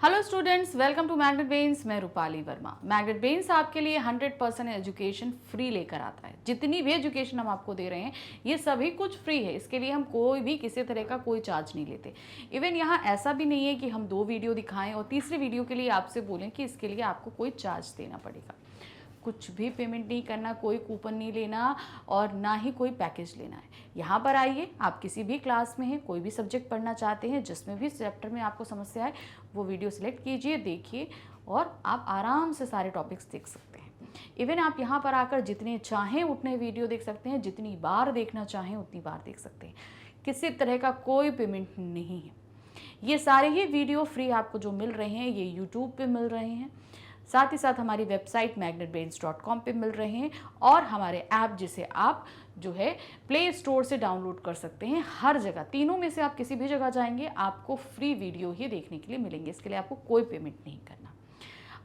Hello students, welcome to magnet brains. मैं Rupali Verma. Magnet brains आपके लिए 100% एजुकेशन फ्री लेकर आता है। जितनी भी एजुकेशन हम आपको दे रहे हैं ये सभी कुछ फ्री है। इसके लिए हम कोई भी किसी तरह का कोई चार्ज नहीं लेते। इवन यहाँ ऐसा भी नहीं है कि हम 2 वीडियो दिखाएं और तीसरी वीडियो के लिए आपसे बोलें कि इसके लिए आपको कोई चार्ज देना पड़ेगा। कुछ भी पेमेंट नहीं करना, कोई कूपन नहीं लेना और ना ही कोई पैकेज लेना है। यहाँ पर आइए, आप किसी भी क्लास में हैं, कोई भी सब्जेक्ट पढ़ना चाहते हैं, जिसमें भी चैप्टर में आपको समस्या है वो वीडियो सिलेक्ट कीजिए, देखिए और आप आराम से सारे टॉपिक्स देख सकते हैं। इवन आप यहाँ पर आकर जितने चाहें उतने वीडियो देख सकते हैं, जितनी बार देखना चाहें उतनी बार देख सकते हैं। किसी तरह का कोई पेमेंट नहीं है। ये सारे ही वीडियो फ्री आपको जो मिल रहे हैं ये यूट्यूब पे मिल रहे हैं, साथ ही साथ हमारी वेबसाइट magnetbrains.com पे मिल रहे हैं और हमारे ऐप जिसे आप जो है प्ले स्टोर से डाउनलोड कर सकते हैं। हर जगह, तीनों में से आप किसी भी जगह जाएंगे आपको फ्री वीडियो ही देखने के लिए मिलेंगे। इसके लिए आपको कोई पेमेंट नहीं करना।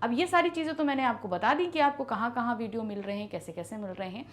अब ये सारी चीज़ें तो मैंने आपको बता दी कि आपको कहाँ कहाँ वीडियो मिल रहे हैं, कैसे कैसे मिल रहे हैं,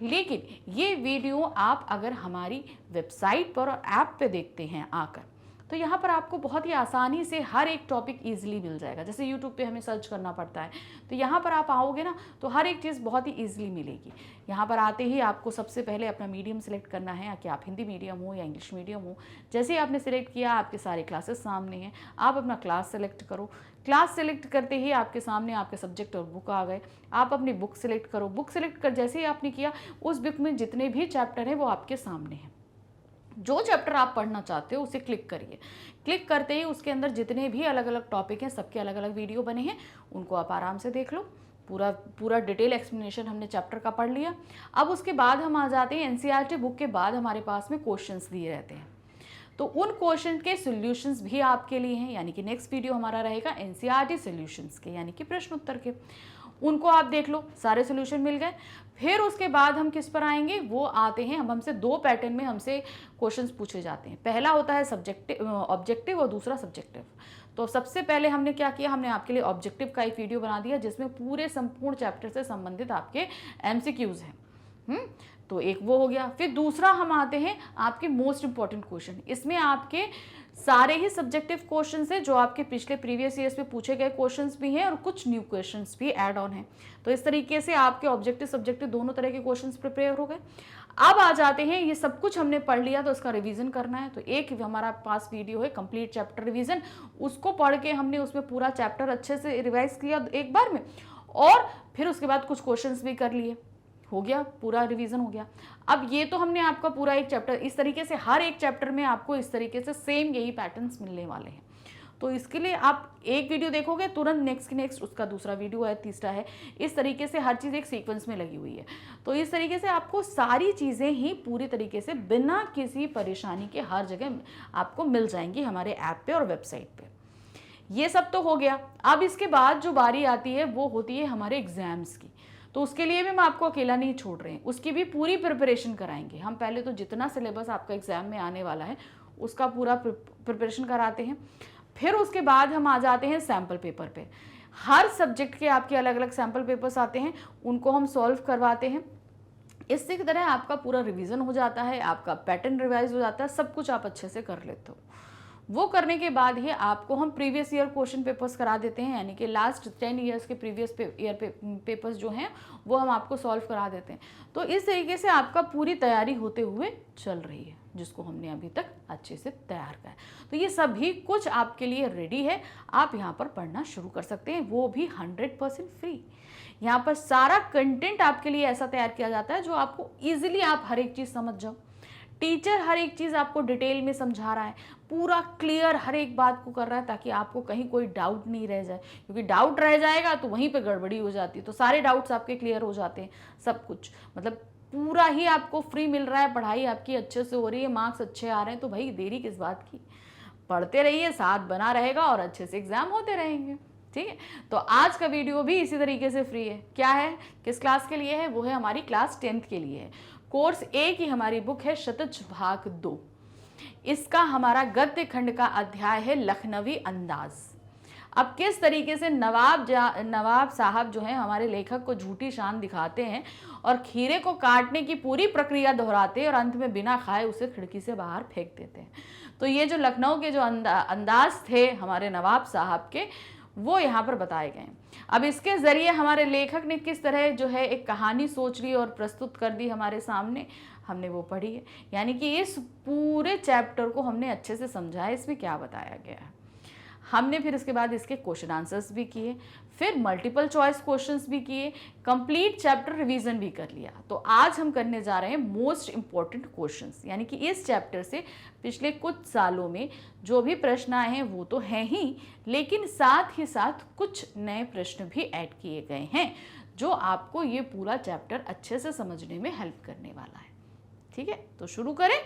लेकिन ये वीडियो आप अगर हमारी वेबसाइट पर और ऐप पे देखते हैं आकर, तो यहाँ पर आपको बहुत ही आसानी से हर एक टॉपिक ईजिली मिल जाएगा। जैसे यूट्यूब पे हमें सर्च करना पड़ता है, तो यहाँ पर आप आओगे ना तो हर एक चीज़ बहुत ही ईजिली मिलेगी। यहाँ पर आते ही आपको सबसे पहले अपना मीडियम सेलेक्ट करना है कि आप हिंदी मीडियम हो या इंग्लिश मीडियम हो। जैसे ही आपने सेलेक्ट किया आपके सारे क्लासेस सामने हैं, आप अपना क्लास सेलेक्ट करो। क्लास सेलेक्ट करते ही आपके सामने आपके सब्जेक्ट और बुक आ गए। आप अपनी बुक सेलेक्ट करो। बुक सेलेक्ट कर जैसे ही आपने किया उस बुक में जितने भी चैप्टर हैं वो आपके सामने हैं। जो चैप्टर आप पढ़ना चाहते हो उसे क्लिक करिए। क्लिक करते ही उसके अंदर जितने भी अलग अलग टॉपिक हैं सबके अलग अलग वीडियो बने हैं, उनको आप आराम से देख लो। पूरा डिटेल एक्सप्लेनेशन हमने चैप्टर का पढ़ लिया। अब उसके बाद हम आ जाते हैं एनसीईआरटी बुक के बाद हमारे पास में क्वेश्चंस दिए रहते हैं, तो उन क्वेश्चन के सॉल्यूशंस भी आपके लिए हैं। यानी कि नेक्स्ट वीडियो हमारा रहेगा एनसीईआरटी सॉल्यूशंस के, यानी कि प्रश्न उत्तर के। उनको आप देख लो, सारे सॉल्यूशन मिल गए। फिर उसके बाद हम किस पर आएंगे, वो आते हैं अब हमसे 2 पैटर्न में हमसे क्वेश्चंस पूछे जाते हैं। पहला होता है ऑब्जेक्टिव और दूसरा सब्जेक्टिव। तो सबसे पहले हमने क्या किया, हमने आपके लिए ऑब्जेक्टिव का एक वीडियो बना दिया जिसमें पूरे संपूर्ण चैप्टर से संबंधित आपके एमसीक्यूज हैं। तो एक वो हो गया। फिर दूसरा हम आते हैं आपके मोस्ट इंपॉर्टेंट क्वेश्चन। इसमें आपके सारे ही सब्जेक्टिव क्वेश्चंस हैं जो आपके पिछले प्रीवियस ईयर्स में पूछे गए क्वेश्चंस भी हैं और कुछ न्यू क्वेश्चंस भी ऐड ऑन हैं। तो इस तरीके से आपके ऑब्जेक्टिव सब्जेक्टिव दोनों तरह के क्वेश्चंस प्रिपेयर हो गए। अब आ जाते हैं, ये सब कुछ हमने पढ़ लिया तो इसका रिवीजन करना है। तो एक हमारा पास वीडियो है कंप्लीट चैप्टर रिवीजन, उसको पढ़ के हमने उसमें पूरा चैप्टर अच्छे से रिवाइज किया एक बार में और फिर उसके बाद कुछ क्वेश्चंस भी कर लिए। हो गया, पूरा रिवीजन हो गया। अब ये तो हमने आपका पूरा एक चैप्टर, इस तरीके से हर एक चैप्टर में आपको इस तरीके से सेम यही पैटर्न्स मिलने वाले हैं। तो इसके लिए आप एक वीडियो देखोगे तुरंत नेक्स्ट उसका दूसरा वीडियो है, तीसरा है, इस तरीके से हर चीज़ एक सीक्वेंस में लगी हुई है। तो इस तरीके से आपको सारी चीज़ें ही पूरी तरीके से बिना किसी परेशानी के हर जगह आपको मिल जाएंगी हमारे ऐप पे और वेबसाइट पे। ये सब तो हो गया। अब इसके बाद जो बारी आती है वो होती है हमारे एग्जाम्स की। तो उसके लिए भी हम आपको अकेला नहीं छोड़ रहे हैं, उसकी भी पूरी प्रिपरेशन कराएंगे हम। पहले तो जितना सिलेबस आपका एग्जाम में आने वाला है उसका पूरा प्रिपरेशन कराते हैं। फिर उसके बाद हम आ जाते हैं सैम्पल पेपर पे। हर सब्जेक्ट के आपके अलग अलग सैम्पल पेपर्स आते हैं, उनको हम सॉल्व करवाते हैं। इससे की तरह आपका पूरा रिवीजन हो जाता है, आपका पैटर्न रिवाइज हो जाता है, सब कुछ आप अच्छे से कर लेते हो। वो करने के बाद ही आपको हम प्रीवियस ईयर क्वेश्चन पेपर्स करा देते हैं, यानी कि लास्ट 10 ईयर्स के प्रीवियस ईयर पेपर्स जो हैं वो हम आपको सॉल्व करा देते हैं। तो इस तरीके से आपका पूरी तैयारी होते हुए चल रही है, जिसको हमने अभी तक अच्छे से तैयार किया है। तो ये सभी कुछ आपके लिए रेडी है, आप यहाँ पर पढ़ना शुरू कर सकते हैं, वो भी 100% फ्री। यहाँ पर सारा कंटेंट आपके लिए ऐसा तैयार किया जाता है जो आपको ईजिली आप हर एक चीज़ समझ जाओ। टीचर हर एक चीज़ आपको डिटेल में समझा रहा है, पूरा क्लियर हर एक बात को कर रहा है ताकि आपको कहीं कोई डाउट नहीं रह जाए, क्योंकि डाउट रह जाएगा तो वहीं पे गड़बड़ी हो जाती है। तो सारे डाउट्स आपके क्लियर हो जाते हैं, सब कुछ मतलब पूरा ही आपको फ्री मिल रहा है। पढ़ाई आपकी अच्छे से हो रही है, मार्क्स अच्छे आ रहे हैं, तो भाई देरी किस बात की। पढ़ते रहिए, साथ बना रहेगा और अच्छे से एग्जाम होते रहेंगे। ठीक है, तो आज का वीडियो भी इसी तरीके से फ्री है। क्या है, किस क्लास के लिए है, वो है हमारी क्लास 10th के लिए है। कोर्स ए की हमारी बुक है शतज भाग 2। इसका हमारा गद्य खंड का अध्याय है लखनवी अंदाज। अब किस तरीके से नवाब साहब जो है हमारे लेखक को झूठी शान दिखाते हैं और खीरे को काटने की पूरी प्रक्रिया दोहराते हैं और अंत में बिना खाए उसे खिड़की से बाहर फेंक देते हैं। तो ये जो लखनऊ के जो अंदाज थे हमारे नवाब साहब के, वो यहाँ पर बताए गए हैं। अब इसके ज़रिए हमारे लेखक ने किस तरह जो है एक कहानी सोच ली और प्रस्तुत कर दी हमारे सामने, हमने वो पढ़ी है। यानी कि इस पूरे चैप्टर को हमने अच्छे से समझा है, इसमें क्या बताया गया है। हमने फिर इसके बाद इसके क्वेश्चन आंसर्स भी किए, फिर मल्टीपल चॉइस क्वेश्चंस भी किए, कंप्लीट चैप्टर रिवीजन भी कर लिया। तो आज हम करने जा रहे हैं मोस्ट इंपॉर्टेंट क्वेश्चंस, यानी कि इस चैप्टर से पिछले कुछ सालों में जो भी प्रश्न आए हैं वो तो हैं ही, लेकिन साथ ही साथ कुछ नए प्रश्न भी ऐड किए गए हैं जो आपको ये पूरा चैप्टर अच्छे से समझने में हेल्प करने वाला है। ठीक है, तो शुरू करें।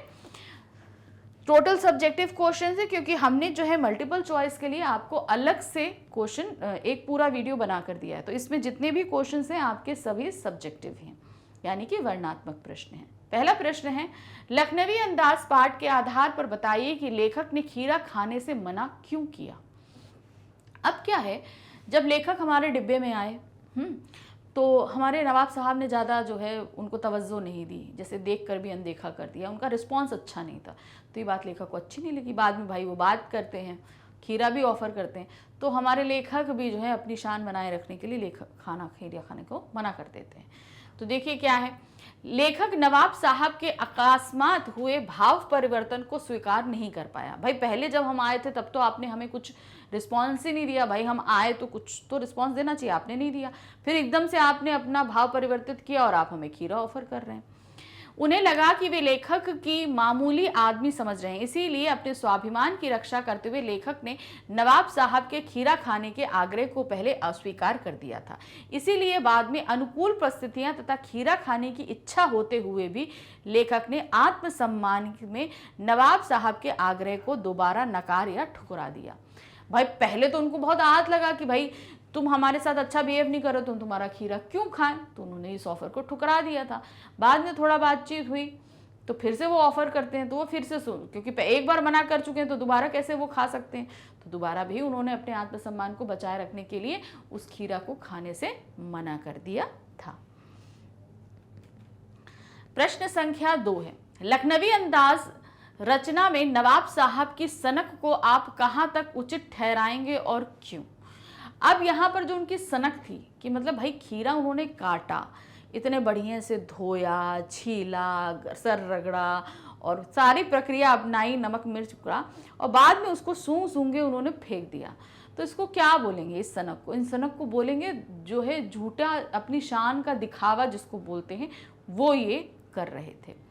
टोटल सब्जेक्टिव क्वेश्चन है, क्योंकि हमने जो है मल्टीपल चॉइस के लिए आपको अलग से क्वेश्चन एक पूरा वीडियो बना कर दिया है। तो इसमें जितने भी क्वेश्चन हैं आपके सभी सब्जेक्टिव हैं, यानी कि वर्णनात्मक प्रश्न हैं। पहला प्रश्न है, लखनवी अंदाज पाठ के आधार पर बताइए कि लेखक ने खीरा खाने से मना क्यों किया। अब क्या है, जब लेखक हमारे डिब्बे में आए तो हमारे नवाब साहब ने ज़्यादा जो है उनको तवज्जो नहीं दी, जैसे देख कर भी अनदेखा कर दिया, उनका रिस्पांस अच्छा नहीं था। तो ये बात लेखक को अच्छी नहीं लगी। बाद में भाई वो बात करते हैं, खीरा भी ऑफ़र करते हैं, तो हमारे लेखक भी जो है अपनी शान बनाए रखने के लिए खीरा खाने को मना कर देते हैं। तो देखिए क्या है, लेखक नवाब साहब के अकस्मात हुए भाव परिवर्तन को स्वीकार नहीं कर पाया। भाई पहले जब हम आए थे तब तो आपने हमें कुछ रिस्पॉन्स ही नहीं दिया, भाई हम आए तो कुछ तो रिस्पॉन्स देना चाहिए, आपने नहीं दिया। फिर एकदम से आपने अपना भाव परिवर्तित किया और आप हमें खीरा ऑफर कर रहे हैं। उन्हें लगा कि वे लेखक की मामूली आदमी समझ रहे हैं, इसीलिए अपने स्वाभिमान की रक्षा करते हुए लेखक ने नवाब साहब के खीरा खाने के आग्रह को पहले अस्वीकार कर दिया था। इसीलिए बाद में अनुकूल परिस्थितियां तथा खीरा खाने की इच्छा होते हुए भी लेखक ने आत्मसम्मान में नवाब साहब के आग्रह को दोबारा नकार या ठुकरा दिया। भाई पहले तो उनको बहुत आहत लगा कि भाई तुम हमारे साथ अच्छा बिहेव नहीं करो, तुम तुम्हारा खीरा क्यों खाएं, तो उन्होंने इस ऑफर को ठुकरा दिया था। बाद में थोड़ा बातचीत हुई तो फिर से वो ऑफर करते हैं, तो वो फिर से क्योंकि एक बार मना कर चुके हैं तो दोबारा कैसे वो खा सकते हैं, तो दोबारा भी उन्होंने अपने आत्मसम्मान को बचाए रखने के लिए उस खीरा को खाने से मना कर दिया था। प्रश्न संख्या 2 है, लखनवी अंदाज रचना में नवाब साहब की सनक को आप कहां तक उचित ठहराएंगे और क्यों। अब यहाँ पर जो उनकी सनक थी कि मतलब भाई खीरा उन्होंने काटा, इतने बढ़िया से धोया, छीला, सर रगड़ा और सारी प्रक्रिया अपनाई, नमक मिर्च करा, और बाद में उसको सूंघे उन्होंने फेंक दिया। तो इसको क्या बोलेंगे, इस सनक को, इन सनक को बोलेंगे जो है झूठा, अपनी शान का दिखावा जिसको बोलते हैं, वो ये कर रहे थे।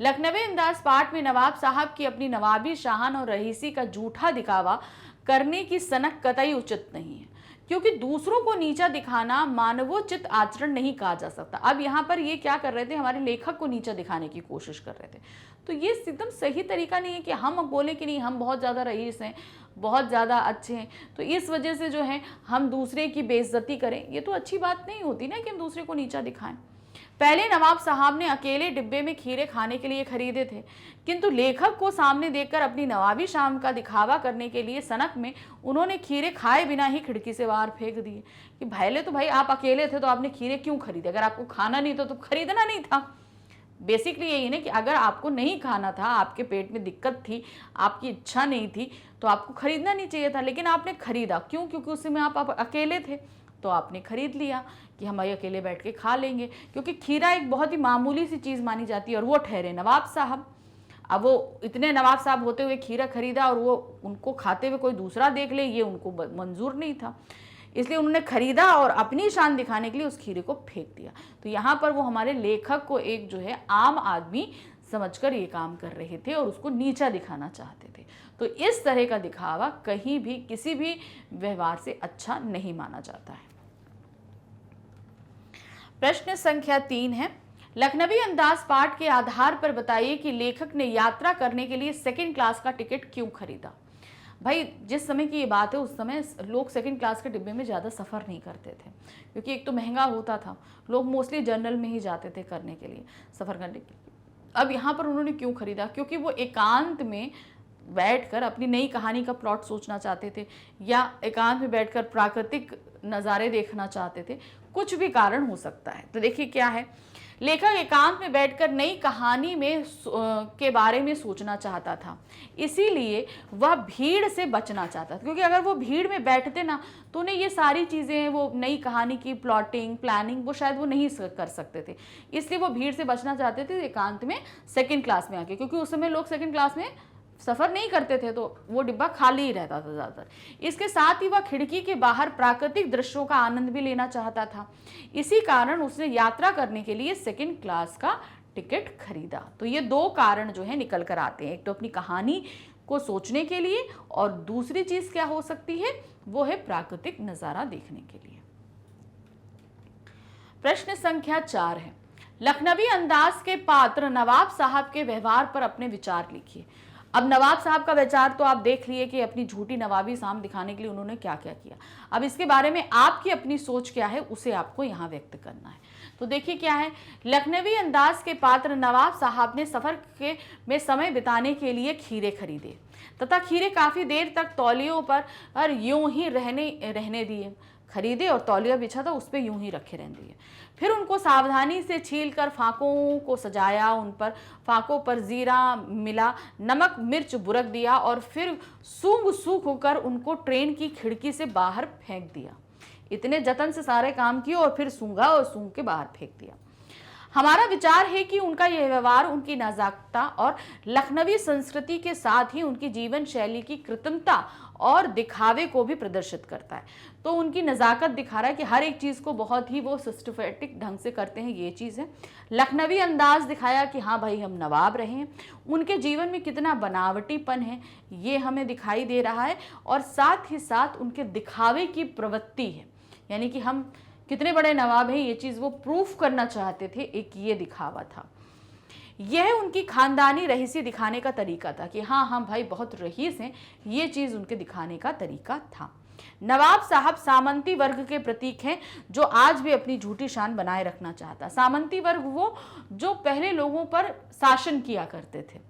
लखनवी अंदाज पाठ में नवाब साहब की अपनी नवाबी शान और रईसी का झूठा दिखावा करने की सनक कतई उचित नहीं है, क्योंकि दूसरों को नीचा दिखाना मानवोचित आचरण नहीं कहा जा सकता। अब यहाँ पर ये क्या कर रहे थे, हमारे लेखक को नीचा दिखाने की कोशिश कर रहे थे। तो ये एकदम सही तरीका नहीं है कि हम बोले कि नहीं हम बहुत ज़्यादा रईस हैं, बहुत ज़्यादा अच्छे हैं, तो इस वजह से जो है हम दूसरे की बेइज्जती करें। ये तो अच्छी बात नहीं होती ना कि हम दूसरे को नीचा दिखाएं। पहले नवाब साहब ने अकेले डिब्बे में खीरे खाने के लिए खरीदे थे, किंतु लेखक को सामने देखकर अपनी नवाबी शान का दिखावा करने के लिए सनक में उन्होंने खीरे खाए बिना ही खिड़की से बाहर फेंक दिए। कि पहले तो भाई आप अकेले थे तो आपने खीरे क्यों खरीदे, अगर आपको खाना नहीं था तो खरीदना नहीं था। बेसिकली यही ना कि अगर आपको नहीं खाना था, आपके पेट में दिक्कत थी, आपकी इच्छा नहीं थी, तो आपको खरीदना नहीं चाहिए था, लेकिन आपने खरीदा क्यों, क्योंकि उस समय आप अकेले थे, तो आपने खरीद लिया कि हम भाई अकेले बैठ के खा लेंगे, क्योंकि खीरा एक बहुत ही मामूली सी चीज़ मानी जाती है और वो ठहरे नवाब साहब। अब वो इतने नवाब साहब होते हुए खीरा खरीदा और वो उनको खाते हुए कोई दूसरा देख ले, ये उनको मंजूर नहीं था, इसलिए उन्होंने खरीदा और अपनी शान दिखाने के लिए उस खीरे को फेंक दिया। तो यहाँ पर वो हमारे लेखक को एक जो है आम आदमी समझकर ये काम कर रहे थे और उसको नीचा दिखाना चाहते थे। तो इस तरह का दिखावा कहीं भी किसी भी व्यवहार से अच्छा नहीं माना जाता है। प्रश्न संख्या 3 है, लखनवी अंदाज पाठ के आधार पर बताइए कि लेखक ने यात्रा करने के लिए सेकंड क्लास का टिकट क्यों खरीदा। भाई जिस समय की ये बात है उस समय लोग सेकंड क्लास के डिब्बे में ज़्यादा सफ़र नहीं करते थे, क्योंकि एक तो महंगा होता था, लोग मोस्टली जनरल में ही जाते थे करने के लिए, सफ़र करने के लिए। अब यहाँ पर उन्होंने क्यों खरीदा, क्योंकि वो एकांत में बैठकर अपनी नई कहानी का प्लॉट सोचना चाहते थे या एकांत में बैठकर प्राकृतिक नज़ारे देखना चाहते थे, कुछ भी कारण हो सकता है। तो देखिए क्या है, लेखक एकांत में बैठकर नई कहानी में के बारे में सोचना चाहता था, इसीलिए वह भीड़ से बचना चाहता था, क्योंकि अगर वो भीड़ में बैठते ना तो उन्हें ये सारी चीज़ें, वो नई कहानी की प्लॉटिंग प्लानिंग वो शायद वो नहीं कर सकते थे, इसलिए वो भीड़ से बचना चाहते थे एकांत में सेकंड क्लास में आके, क्योंकि उस समय लोग सेकंड क्लास में सफ़र नहीं करते थे तो वो डिब्बा खाली ही रहता था ज़्यादातर। इसके साथ ही वह खिड़की के बाहर प्राकृतिक दृश्यों का आनंद भी लेना चाहता था, इसी कारण उसने यात्रा करने के लिए सेकंड क्लास का टिकट खरीदा। तो ये दो कारण जो है निकल कर आते हैं, एक तो अपनी कहानी को सोचने के लिए और दूसरी चीज़ क्या हो सकती है, वो है प्राकृतिक नज़ारा देखने के लिए। प्रश्न संख्या 4 है, लखनवी अंदाज के पात्र नवाब साहब के व्यवहार पर अपने विचार लिखिए। अब नवाब साहब का विचार तो आप देख लिए कि अपनी झूठी नवाबी शान दिखाने के लिए उन्होंने क्या क्या किया। अब इसके बारे में आपकी अपनी सोच क्या है उसे आपको यहाँ व्यक्त करना है। तो देखिए क्या है, लखनवी अंदाज के पात्र नवाब साहब ने सफ़र में समय बिताने के लिए खीरे खरीदे तथा खीरे काफ़ी देर तक तौलियों पर यूं ही रहने दिए। खरीदे और तौलिया बिछा था उस पर यूं ही रखे रहने दिए। फिर उनको सावधानी से छील कर फाकों को सजाया, उन पर फाकों पर जीरा मिला, नमक मिर्च बुरक दिया और फिर सूख होकर उनको ट्रेन की खिड़की से बाहर फेंक दिया। इतने जतन से सारे काम किए और फिर सूंघा और सूंघ के बाहर फेंक दिया। हमारा विचार है कि उनका यह व्यवहार उनकी नजाकता और लखनवी संस्कृति के साथ ही उनकी जीवन शैली की कृत्रिमता और दिखावे को भी प्रदर्शित करता है। तो उनकी नज़ाकत दिखा रहा है कि हर एक चीज़ को बहुत ही वो सिस्टमैटिक ढंग से करते हैं, ये चीज़ है। लखनवी अंदाज दिखाया कि हाँ भाई हम नवाब रहे हैं, उनके जीवन में कितना बनावटीपन है ये हमें दिखाई दे रहा है, और साथ ही साथ उनके दिखावे की प्रवृत्ति है, यानी कि हम कितने बड़े नवाब हैं ये चीज़ वो प्रूफ करना चाहते थे, एक ये दिखावा था। यह उनकी खानदानी रईसी दिखाने का तरीका था कि हाँ हम भाई बहुत रईस हैं, ये चीज़ उनके दिखाने का तरीका था। नवाब साहब सामंती वर्ग के प्रतीक हैं जो आज भी अपनी झूठी शान बनाए रखना चाहता। सामंती वर्ग वो जो पहले लोगों पर शासन किया करते थे,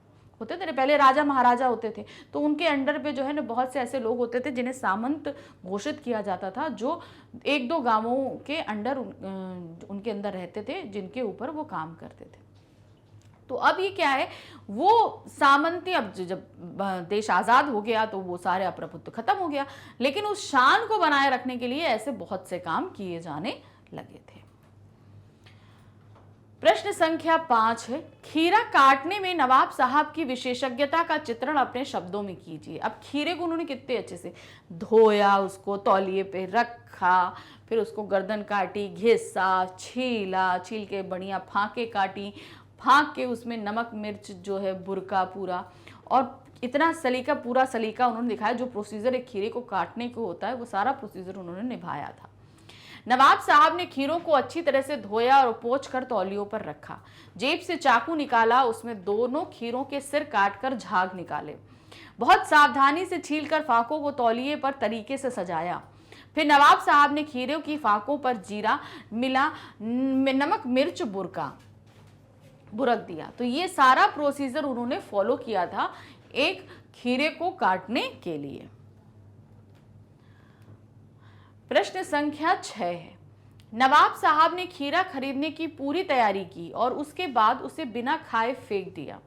होते थे पहले राजा महाराजा होते थे, तो उनके अंडर पे जो है ना बहुत से ऐसे लोग होते थे जिन्हें सामंत घोषित किया जाता था, जो एक दो गांवों के अंडर उनके अंदर रहते थे, जिनके ऊपर वो काम करते थे। तो अब ये क्या है, वो सामंती, अब जब देश आज़ाद हो गया तो वो सारे अप्रभुत्व खत्म हो गया, लेकिन उस शान को बनाए रखने के लिए ऐसे बहुत से काम किए जाने लगे थे। प्रश्न संख्या 5 है, खीरा काटने में नवाब साहब की विशेषज्ञता का चित्रण अपने शब्दों में कीजिए। अब खीरे को उन्होंने कितने अच्छे से धोया, उसको तौलिए पे रखा, फिर उसको गर्दन काटी, घिसा, छील के बढ़िया फाके काटी, फाँक के उसमें नमक मिर्च जो है बुरका पूरा, और इतना सलीका, पूरा सलीका उन्होंने दिखाया। जो प्रोसीजर एक खीरे को काटने को होता है वो सारा प्रोसीजर उन्होंने निभाया था। नवाब साहब ने खीरों को अच्छी तरह से धोया और पोंछ कर तौलियों पर रखा। जेब से चाकू निकाला, उसमें दोनों खीरों के सिर काटकर झाग निकाले। बहुत सावधानी से छीलकर फाकों को तौलिए पर तरीके से सजाया। फिर नवाब साहब ने खीरों की फाकों पर जीरा मिला, नमक मिर्च बुरक दिया। तो ये सारा प्रोसीजर उन्होंने फॉलो किया था एक खीरे को काटने के लिए। प्रश्न संख्या 6 है, नवाब साहब ने खीरा खरीदने की पूरी तैयारी की और उसके बाद उसे बिना खाए फेंक दिया।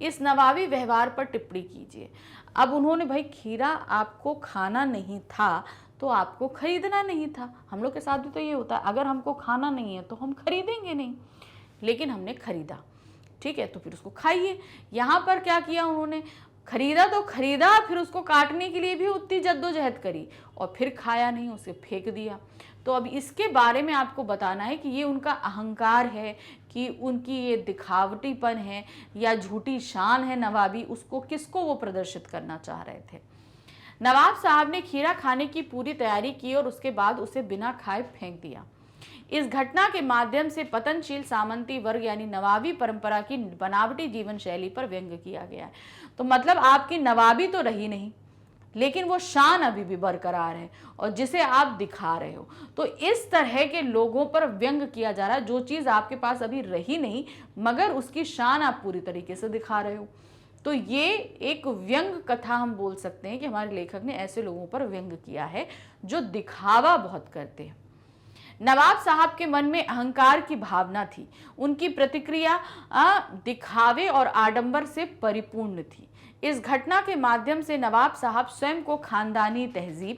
इस नवाबी व्यवहार पर टिप्पणी कीजिए। अब उन्होंने, भाई खीरा आपको खाना नहीं था तो आपको खरीदना नहीं था। हम लोग के साथ भी तो ये होता है, अगर हमको खाना नहीं है तो हम खरीदेंगे नहीं, लेकिन हमने खरीदा, ठीक है, तो फिर उसको खाइए। यहाँ पर क्या किया उन्होंने, खरीदा तो खरीदा, फिर उसको काटने के लिए भी उतनी जद्दोजहद करी और फिर खाया नहीं, उसे फेंक दिया। तो अब इसके बारे में आपको बताना है कि ये उनका अहंकार है कि उनकी ये दिखावटीपन है या झूठी शान है नवाबी, उसको किसको वो प्रदर्शित करना चाह रहे थे। नवाब साहब ने खीरा खाने की पूरी तैयारी की और उसके बाद उसे बिना खाए फेंक दिया। इस घटना के माध्यम से पतनशील सामंती वर्ग यानी नवाबी परंपरा की बनावटी जीवन शैली पर व्यंग्य किया गया है। तो मतलब आपकी नवाबी तो रही नहीं, लेकिन वो शान अभी भी बरकरार है और जिसे आप दिखा रहे हो। तो इस तरह के लोगों पर व्यंग्य किया जा रहा है, जो चीज़ आपके पास अभी रही नहीं मगर उसकी शान आप पूरी तरीके से दिखा रहे हो। तो ये एक व्यंग कथा हम बोल सकते हैं कि हमारे लेखक ने ऐसे लोगों पर व्यंग किया है जो दिखावा बहुत करते हैं। नवाब साहब के मन में अहंकार की भावना थी। उनकी प्रतिक्रिया दिखावे और आडंबर से परिपूर्ण थी। इस घटना के माध्यम से नवाब साहब स्वयं को खानदानी तहजीब,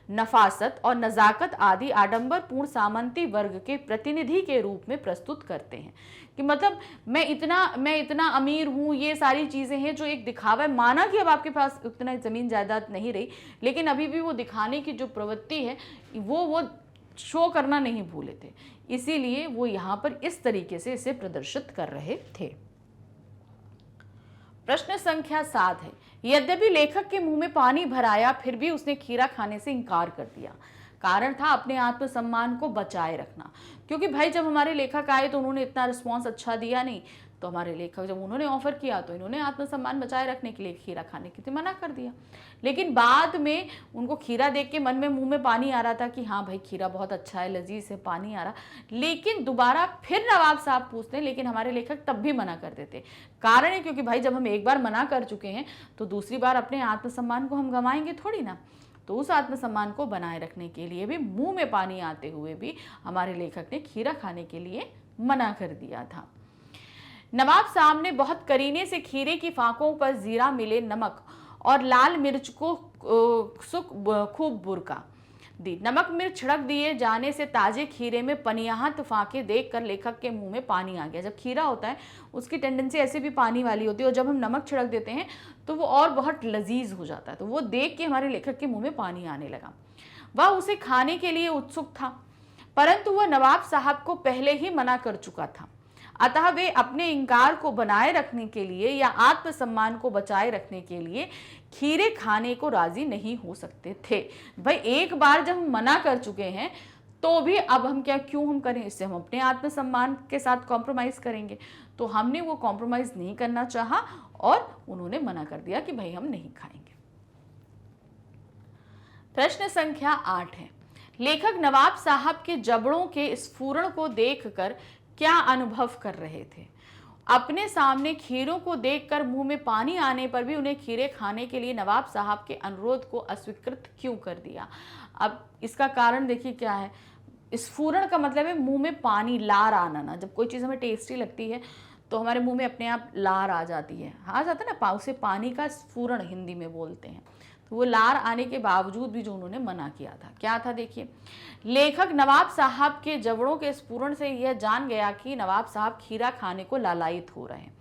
नफासत और नजाकत आदि आडंबरपूर्ण सामंती वर्ग के प्रतिनिधि के रूप में प्रस्तुत करते हैं कि मतलब मैं इतना अमीर हूँ, ये सारी चीज़ें हैं जो एक दिखावा है। माना कि अब आपके पास उतना ज़मीन जायदाद नहीं रही, लेकिन अभी भी वो दिखाने की जो प्रवृत्ति है वो शो करना नहीं भूले थे, इसीलिए वो यहाँ पर इस तरीके से इसे प्रदर्शित कर रहे थे। प्रश्न संख्या 7 है, यद्यपि लेखक के मुंह में पानी भर आया फिर भी उसने खीरा खाने से इनकार कर दिया। कारण था अपने आत्मसम्मान को बचाए रखना, क्योंकि भाई जब हमारे लेखक आए तो उन्होंने इतना रिस्पॉन्स अच्छा दिया नहीं, तो हमारे लेखक जब उन्होंने ऑफर किया तो इन्होंने आत्मसम्मान बचाए रखने के लिए खीरा खाने के लिए मना कर दिया। लेकिन बाद में उनको खीरा देख के मन में मुंह में पानी आ रहा था कि हाँ भाई खीरा बहुत अच्छा है, लजीज है, पानी आ रहा, लेकिन दोबारा फिर नवाब साहब पूछते हैं, लेकिन हमारे लेखक तब भी मना कर देते। कारण है क्योंकि भाई जब हम एक बार मना कर चुके हैं तो दूसरी बार अपने आत्मसम्मान को हम गंवाएंगे थोड़ी ना। तो उस आत्मसम्मान को बनाए रखने के लिए भी मुंह में पानी आते हुए भी हमारे लेखक ने खीरा खाने के लिए मना कर दिया था। नवाब साहब ने बहुत करीने से खीरे की फांकों पर जीरा मिले नमक और लाल मिर्च को खूब बुरका दी। नमक मिर्च छिड़क दिए जाने से ताजे खीरे में पनियाहत फांके देखकर लेखक के मुंह में पानी आ गया। जब खीरा होता है उसकी टेंडेंसी ऐसे भी पानी वाली होती है, और जब हम नमक छिड़क देते हैं तो वो और बहुत लजीज हो जाता है। तो वो देख के हमारे लेखक के मुंह में पानी आने लगा। वह उसे खाने के लिए उत्सुक था, परंतु वह नवाब साहब को पहले ही मना कर चुका था। अतः वे अपने इंकार को बनाए रखने के लिए या आत्मसम्मान को बचाए रखने के लिए खीरे खाने को राजी नहीं हो सकते थे। भाई एक बार जब हम मना कर चुके हैं तो भी अब हम क्यों हम करें, इससे हम अपने आत्मसम्मान के साथ कॉम्प्रोमाइज करेंगे। तो हमने वो कॉम्प्रोमाइज नहीं करना चाहा और उन्होंने मना कर दिया कि भाई हम नहीं खाएंगे। प्रश्न संख्या 8 है, लेखक नवाब साहब के जबड़ों के स्फुरण को देखकर क्या अनुभव कर रहे थे। अपने सामने खीरों को देखकर मुंह में पानी आने पर भी उन्हें खीरे खाने के लिए नवाब साहब के अनुरोध को अस्वीकृत क्यों कर दिया। अब इसका कारण देखिए क्या है। स्फुरण का मतलब है मुंह में पानी, लार आना ना। जब कोई चीज़ हमें टेस्टी लगती है तो हमारे मुंह में अपने आप लार आ जाती है, आ जाता है ना, उसे पानी का स्फुरण हिंदी में बोलते हैं। तो वो लार आने के बावजूद भी जो उन्होंने मना किया था, क्या था देखिए। लेखक नवाब साहब के जबड़ों के स्फुरण से यह जान गया कि नवाब साहब खीरा खाने को लालायित हो रहे हैं।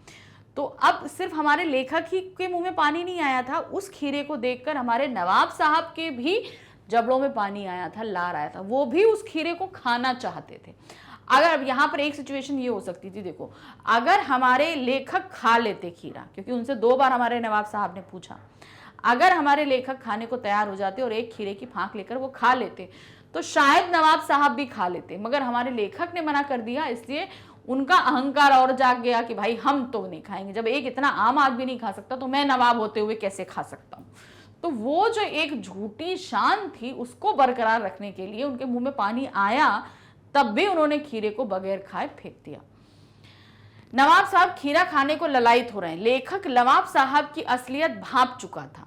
तो अब सिर्फ हमारे लेखक ही के मुंह में पानी नहीं आया था, उस खीरे को देखकर हमारे नवाब साहब के भी जबड़ों में पानी आया था, लार आया था। वो भी उस खीरे को खाना चाहते थे। अगर अब यहाँ पर एक सिचुएशन ये हो सकती थी, देखो, अगर हमारे लेखक खा लेते खीरा, क्योंकि उनसे 2 बार हमारे नवाब साहब ने पूछा, अगर हमारे लेखक खाने को तैयार हो जाते और एक खीरे की फांक लेकर वो खा लेते तो शायद नवाब साहब भी खा लेते, मगर हमारे लेखक ने मना कर दिया, इसलिए उनका अहंकार और जाग गया कि भाई हम तो नहीं खाएंगे। जब एक इतना आम आदमी नहीं खा सकता तो मैं नवाब होते हुए कैसे खा सकता हूँ। तो वो जो एक झूठी शान थी उसको बरकरार रखने के लिए उनके मुंह में पानी आया, तब भी उन्होंने खीरे को बगैर खाए फेंक दिया। नवाब साहब खीरा खाने को ललायित हो रहे हैं। लेखक नवाब साहब की असलियत भांप चुका था।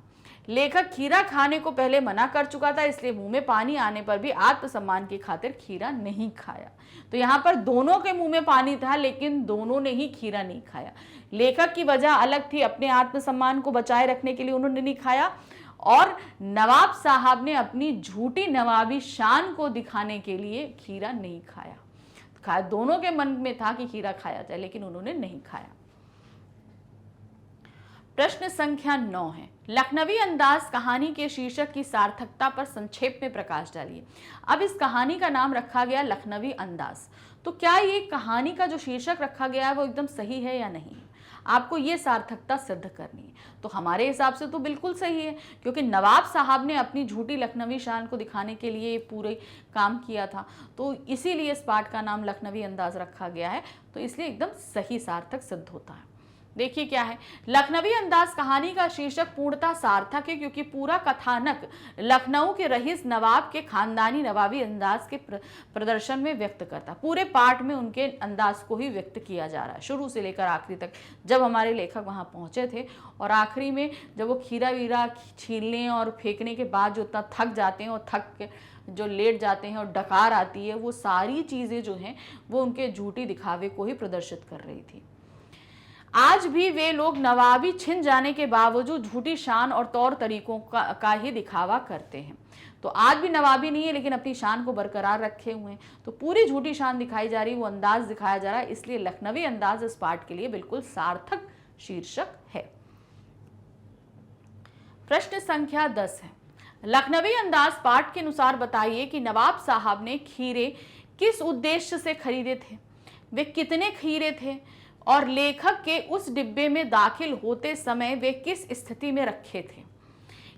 लेखक खीरा खाने को पहले मना कर चुका था, इसलिए मुंह में पानी आने पर भी आत्मसम्मान की खातिर खीरा नहीं खाया। तो यहाँ पर दोनों के मुंह में पानी था, लेकिन दोनों ने ही खीरा नहीं खाया। लेखक की वजह अलग थी, अपने आत्मसम्मान को बचाए रखने के लिए उन्होंने नहीं खाया, और नवाब साहब ने अपनी झूठी नवाबी शान को दिखाने के लिए खीरा नहीं खाया। दोनों के मन में था कि खीरा खाया जाए, लेकिन उन्होंने नहीं खाया। प्रश्न संख्या 9 है, लखनवी अंदाज कहानी के शीर्षक की सार्थकता पर संक्षेप में प्रकाश डालिए। अब इस कहानी का नाम रखा गया लखनवी अंदाज, तो क्या ये कहानी का जो शीर्षक रखा गया है वो एकदम सही है या नहीं? आपको ये सार्थकता सिद्ध करनी है। तो हमारे हिसाब से तो बिल्कुल सही है, क्योंकि नवाब साहब ने अपनी झूठी लखनवी शान को दिखाने के लिए पूरे काम किया था, तो इसीलिए इस पाठ का नाम लखनवी अंदाज रखा गया है। तो इसलिए एकदम सही सार्थक सिद्ध होता है। देखिए क्या है, लखनवी अंदाज कहानी का शीर्षक पूर्णतः सार्थक है, क्योंकि पूरा कथानक लखनऊ के रईस नवाब के खानदानी नवाबी अंदाज के प्रदर्शन में व्यक्त करता। पूरे पाठ में उनके अंदाज को ही व्यक्त किया जा रहा है, शुरू से लेकर आखिरी तक। जब हमारे लेखक वहां पहुंचे थे और आखिरी में जब वो खीरा वीरा छीलने और फेंकने के बाद जो इतना थक जाते हैं और थक के जो लेट जाते हैं और डकार आती है, वो सारी चीजें जो हैं वो उनके झूठी दिखावे को ही प्रदर्शित कर रही थी। आज भी वे लोग नवाबी छिन जाने के बावजूद झूठी शान और तौर तरीकों का ही दिखावा करते हैं। तो आज भी नवाबी नहीं है, लेकिन अपनी शान को बरकरार रखे हुए हैं। तो पूरी झूठी शान दिखाई जा रही, वो अंदाज दिखाया जा रहा है, इसलिए लखनवी अंदाज इस पाठ के लिए बिल्कुल सार्थक शीर्षक है। प्रश्न संख्या 10 है, लखनवी अंदाज पाठ के अनुसार बताइए कि नवाब साहब ने खीरे किस उद्देश्य से खरीदे थे, वे कितने खीरे थे, और लेखक के उस डिब्बे में दाखिल होते समय वे किस स्थिति में रखे थे।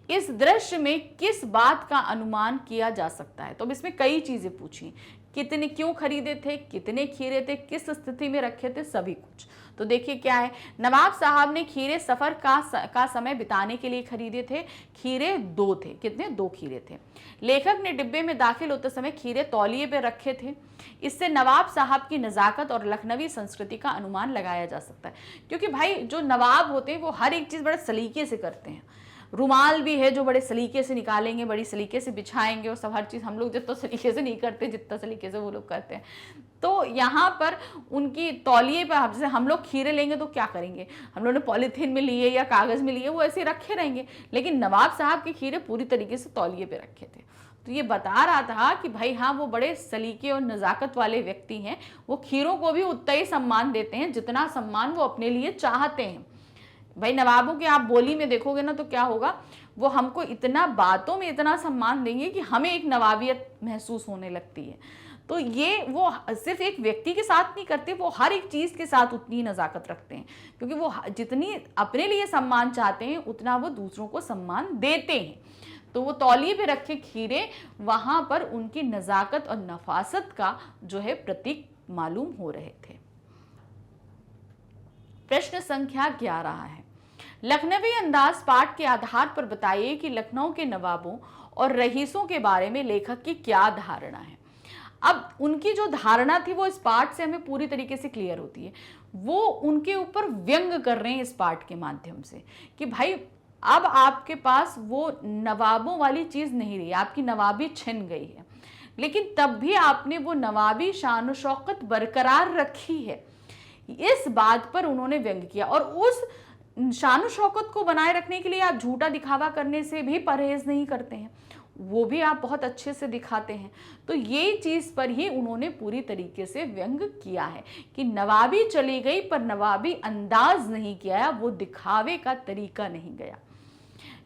इस दृश्य में किस बात का अनुमान किया जा सकता है। तो अब इसमें कई चीजें पूछी, कितने क्यों खरीदे थे, कितने खीरे थे, किस स्थिति में रखे थे, सभी कुछ। तो देखिए क्या है, नवाब साहब ने खीरे सफर का समय बिताने के लिए खरीदे थे। खीरे 2 थे। कितने? 2 खीरे थे। लेखक ने डिब्बे में दाखिल होते समय खीरे तौलिए पे रखे थे। इससे नवाब साहब की नजाकत और लखनवी संस्कृति का अनुमान लगाया जा सकता है, क्योंकि भाई जो नवाब होते हैं वो हर एक चीज बड़े सलीके से करते हैं। रुमाल भी है जो बड़े सलीके से निकालेंगे, बड़ी सलीके से बिछाएंगे, और सब हर चीज़ हम लोग जितना सलीके से नहीं करते जितना सलीके से वो लोग करते हैं। तो यहाँ पर उनकी तौलिए पर, जैसे हम लोग खीरे लेंगे तो क्या करेंगे, हम लोगों ने पॉलीथीन में लिए या कागज़ में लिए, वो ऐसे रखे रहेंगे, लेकिन नवाब साहब के खीरे पूरी तरीके से तौलिए पे रखे थे। तो ये बता रहा था कि भाई हाँ, वो बड़े सलीके और नज़ाकत वाले व्यक्ति हैं। वो खीरों को भी उतना ही सम्मान देते हैं जितना सम्मान वो अपने लिए चाहते हैं। भाई नवाबों के आप बोली में देखोगे ना तो क्या होगा, वो हमको इतना बातों में इतना सम्मान देंगे कि हमें एक नवाबियत महसूस होने लगती है। तो ये वो सिर्फ एक व्यक्ति के साथ नहीं करते, वो हर एक चीज़ के साथ उतनी नज़ाकत रखते हैं, क्योंकि वो जितनी अपने लिए सम्मान चाहते हैं उतना वो दूसरों को सम्मान देते हैं। तो वो तौलिए पे रखे खीरे वहाँ पर उनकी नज़ाकत और नफासत का जो है प्रतीक मालूम हो रहे थे। प्रश्न संख्या 11 है, लखनवी अंदाज पाठ के आधार पर बताइए कि लखनऊ के नवाबों और रईसों के बारे में लेखक की क्या धारणा है। अब उनकी जो धारणा थी वो इस पाठ से हमें पूरी तरीके से क्लियर होती है। वो उनके ऊपर व्यंग कर रहे हैं इस पाठ के माध्यम से कि भाई अब आपके पास वो नवाबों वाली चीज नहीं रही, आपकी नवाबी छिन गई है, लेकिन तब भी आपने वो नवाबी शान और शौकत बरकरार रखी है। इस बात पर उन्होंने व्यंग किया, और उस शान शौकत को बनाए रखने के लिए आप झूठा दिखावा करने से भी परहेज नहीं करते हैं, वो भी आप बहुत अच्छे से दिखाते हैं। तो ये चीज पर ही उन्होंने पूरी तरीके से व्यंग किया है कि नवाबी चली गई पर नवाबी अंदाज नहीं किया, वो दिखावे का तरीका नहीं गया।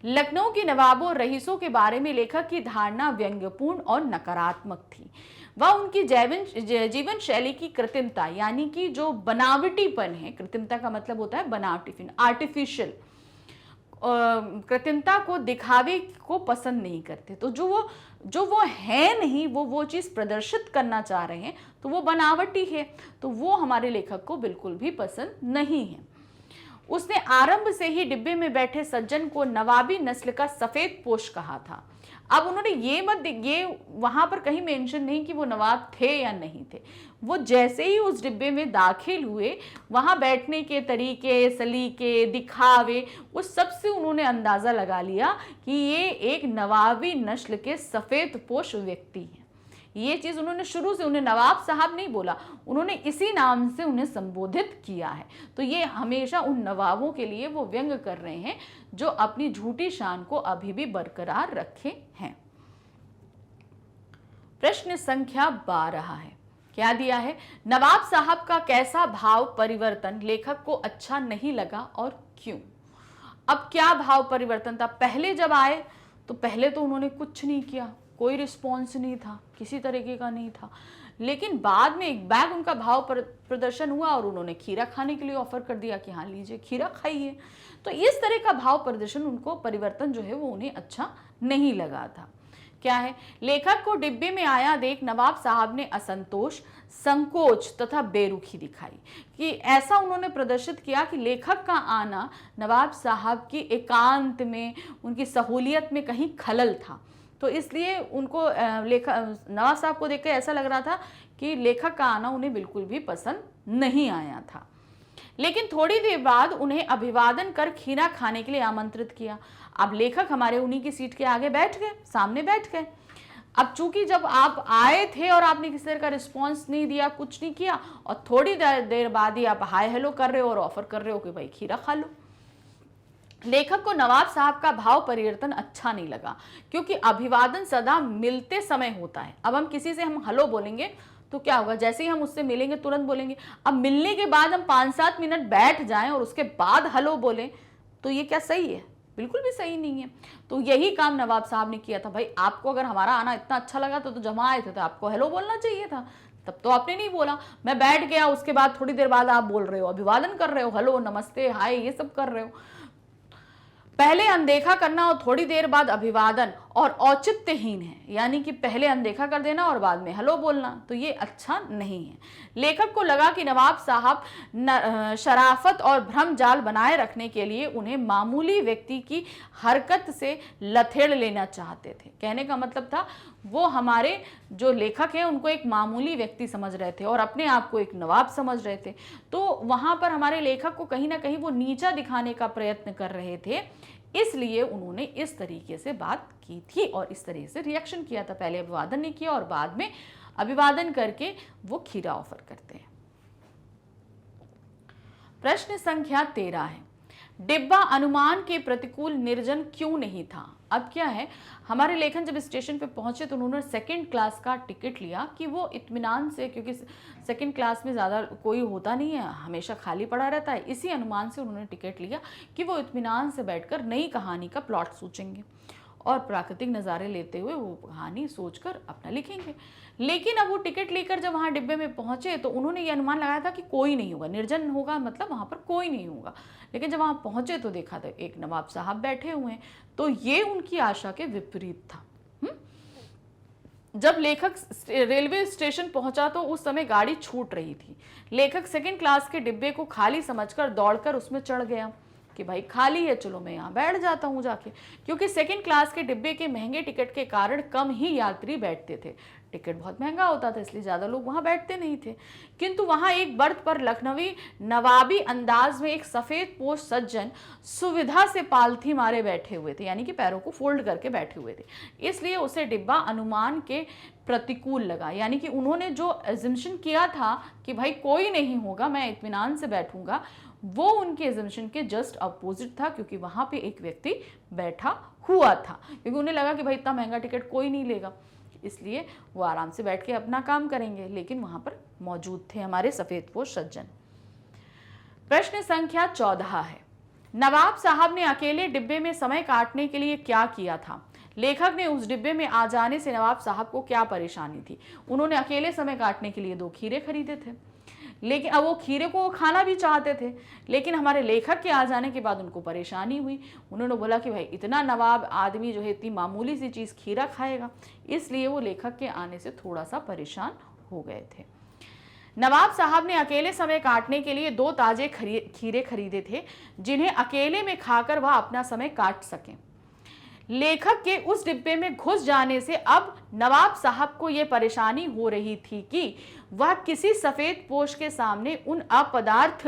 लखनऊ के नवाबों और रईसों के बारे में लेखक की धारणा व्यंग्यपूर्ण और नकारात्मक थी। वह उनकी जीवन शैली की कृत्रिमता, यानी कि जो बनावटीपन है, कृत्रिमता का मतलब होता है बनावटीपन, आर्टिफिशियल कृत्रिमता को, दिखावे को पसंद नहीं करते। तो जो वो है नहीं, वो चीज प्रदर्शित करना चाह रहे हैं, तो वो बनावटी है, तो वो हमारे लेखक को बिल्कुल भी पसंद नहीं है। उसने आरंभ से ही डिब्बे में बैठे सज्जन को नवाबी नस्ल का सफेद पोश कहा था। अब उन्होंने ये वहां पर कहीं मेंशन नहीं कि वो नवाब थे या नहीं थे। वो जैसे ही उस डिब्बे में दाखिल हुए, वहां बैठने के तरीके, सलीके, दिखावे, उस सब से उन्होंने अंदाजा लगा लिया कि ये एक नवाबी नस्ल के सफेद पोश व्यक्ति हैं। ये चीज उन्होंने शुरू से, उन्हें नवाब साहब नहीं बोला, उन्होंने इसी नाम से उन्हें संबोधित किया है। तो ये हमेशा उन नवाबों के लिए वो व्यंग कर रहे हैं जो अपनी झूठी शान को अभी भी बरकरार रखे हैं। प्रश्न संख्या 12 है, क्या दिया है, नवाब साहब का कैसा भाव परिवर्तन लेखक को अच्छा नहीं लगा और क्यों। अब क्या भाव परिवर्तन था, पहले जब आए तो पहले तो उन्होंने कुछ नहीं किया, कोई रिस्पॉन्स नहीं था, किसी तरीके का नहीं था, लेकिन बाद में एक बैग उनका भाव प्रदर्शन हुआ और उन्होंने खीरा खाने के लिए ऑफर कर दिया कि हाँ लीजिए खीरा खाइए। तो इस तरह का भाव प्रदर्शन, उनको परिवर्तन जो है वो उन्हें अच्छा नहीं लगा था। क्या है? लेखक को डिब्बे में आया देख नवाब साहब ने असंतोष, संकोच तथा बेरुखी दिखाई। कि ऐसा उन्होंने प्रदर्शित किया कि लेखक का आना नवाब साहब की एकांत में, उनकी सहूलियत में कहीं खलल था। तो इसलिए उनको नवाब साहब को देखकर ऐसा लग रहा था कि लेखक का आना उन्हें बिल्कुल भी पसंद नहीं आया था। लेकिन थोड़ी देर बाद उन्हें अभिवादन कर खीरा खाने के लिए आमंत्रित किया। अब लेखक हमारे उन्हीं की सीट के आगे बैठ गए, सामने बैठ गए। अब चूंकि जब आप आए थे और आपने किसी तरह का रिस्पॉन्स नहीं दिया, कुछ नहीं किया, और थोड़ी देर बाद ही आप हाय हेलो कर रहे हो और ऑफर कर रहे हो कि भाई खीरा खा लो। लेखक को नवाब साहब का भाव परिवर्तन अच्छा नहीं लगा, क्योंकि अभिवादन सदा मिलते समय होता है। अब हम किसी से हम हेलो बोलेंगे तो क्या होगा, जैसे ही हम उससे मिलेंगे तुरंत बोलेंगे। अब मिलने के बाद हम 5-7 मिनट बैठ जाएं और उसके बाद हेलो बोलें, तो ये क्या सही है? बिल्कुल भी सही नहीं है। तो यही काम नवाब साहब ने किया था। भाई आपको अगर हमारा आना इतना अच्छा लगा तो जब आए थे तो आपको हेलो बोलना चाहिए था, तब तो आपने नहीं बोला। मैं बैठ गया, उसके बाद थोड़ी देर बाद आप बोल रहे हो, अभिवादन कर रहे हो, हेलो नमस्ते हाय ये सब कर रहे हो। पहले अनदेखा करना और थोड़ी देर बाद अभिवादन और औचित्यहीन है, यानी कि पहले अनदेखा कर देना और बाद में हेलो बोलना, तो ये अच्छा नहीं है। लेखक को लगा कि नवाब साहब शराफत और भ्रम जाल बनाए रखने के लिए उन्हें मामूली व्यक्ति की हरकत से लथेड़ लेना चाहते थे। कहने का मतलब था वो हमारे जो लेखक हैं उनको एक मामूली व्यक्ति समझ रहे थे और अपने आप को एक नवाब समझ रहे थे। तो वहां पर हमारे लेखक को कहीं ना कहीं वो नीचा दिखाने का प्रयत्न कर रहे थे, इसलिए उन्होंने इस तरीके से बात की थी और इस तरीके से रिएक्शन किया था। पहले अभिवादन नहीं किया और बाद में अभिवादन करके वो खीरा ऑफर करते हैं। प्रश्न संख्या 13 है, डिब्बा अनुमान के प्रतिकूल निर्जन क्यों नहीं था? अब क्या है, हमारे लेखन जब स्टेशन पे पहुंचे तो उन्होंने सेकंड क्लास का टिकट लिया कि वो इत्मीनान से, क्योंकि सेकंड क्लास में ज़्यादा कोई होता नहीं है, हमेशा खाली पड़ा रहता है, इसी अनुमान से उन्होंने टिकट लिया कि वो इत्मीनान से बैठकर नई कहानी का प्लॉट सोचेंगे और प्राकृतिक नज़ारे लेते हुए वो कहानी सोचकर अपना लिखेंगे। लेकिन अब वो टिकट लेकर जब वहाँ डिब्बे में पहुंचे तो उन्होंने ये अनुमान लगाया था कि कोई नहीं होगा, निर्जन होगा मतलब वहाँ पर कोई नहीं होगा। लेकिन जब वहाँ पहुंचे तो देखा था एक नवाब साहब बैठे हुए हैं, तो ये उनकी आशा के विपरीत था। जब लेखक रेलवे स्टेशन पहुंचा तो उस समय गाड़ी छूट रही थी। लेखक सेकंड क्लास के डिब्बे को खाली समझकर दौड़कर उसमें चढ़ गया कि भाई खाली है, चलो मैं यहाँ बैठ जाता हूँ जाके, क्योंकि सेकंड क्लास के डिब्बे के महंगे टिकट के कारण कम ही यात्री बैठते थे। टिकट बहुत महंगा होता था इसलिए ज़्यादा लोग वहाँ बैठते नहीं थे। किंतु वहाँ एक बर्थ पर लखनवी नवाबी अंदाज में एक सफ़ेद पोश सज्जन सुविधा से पालथी मारे बैठे हुए थे, यानी कि पैरों को फोल्ड करके बैठे हुए थे, इसलिए उसे डिब्बा अनुमान के प्रतिकूल लगा। यानी कि उन्होंने जो एजम्पशन किया था कि भाई कोई नहीं होगा, मैं इत्मीनान से बैठूंगा, वो उनके एजम्पशन के जस्ट अपोजिट था, क्योंकि वहां पे एक व्यक्ति बैठा हुआ था। क्योंकि उन्हें लगा कि भाई इतना महंगा टिकट कोई नहीं लेगा, इसलिए वो आराम से बैठ के अपना काम करेंगे, लेकिन वहां पर मौजूद थे हमारे सफेदपोश सज्जन। प्रश्न संख्या 14 है, नवाब साहब ने अकेले डिब्बे में समय काटने के लिए क्या किया था? लेखक ने उस डिब्बे में आ जाने से नवाब साहब को क्या परेशानी थी? उन्होंने अकेले समय काटने के लिए 2 खीरे खरीदे थे, लेकिन अब वो खीरे को खाना भी चाहते थे, लेकिन हमारे लेखक के आ जाने के बाद उनको परेशानी हुई। उन्होंने बोला कि भाई इतना नवाब आदमी जो है इतनी मामूली सी चीज़ खीरा खाएगा, इसलिए वो लेखक के आने से थोड़ा सा परेशान हो गए थे। नवाब साहब ने अकेले समय काटने के लिए 2 ताजे खीरे खरीदे थे, जिन्हें अकेले में खाकर वह अपना समय काट सकें। लेखक के उस डिब्बे में घुस जाने से अब नवाब साहब को यह परेशानी हो रही थी कि वह किसी सफेद पोश के सामने उन अपदार्थ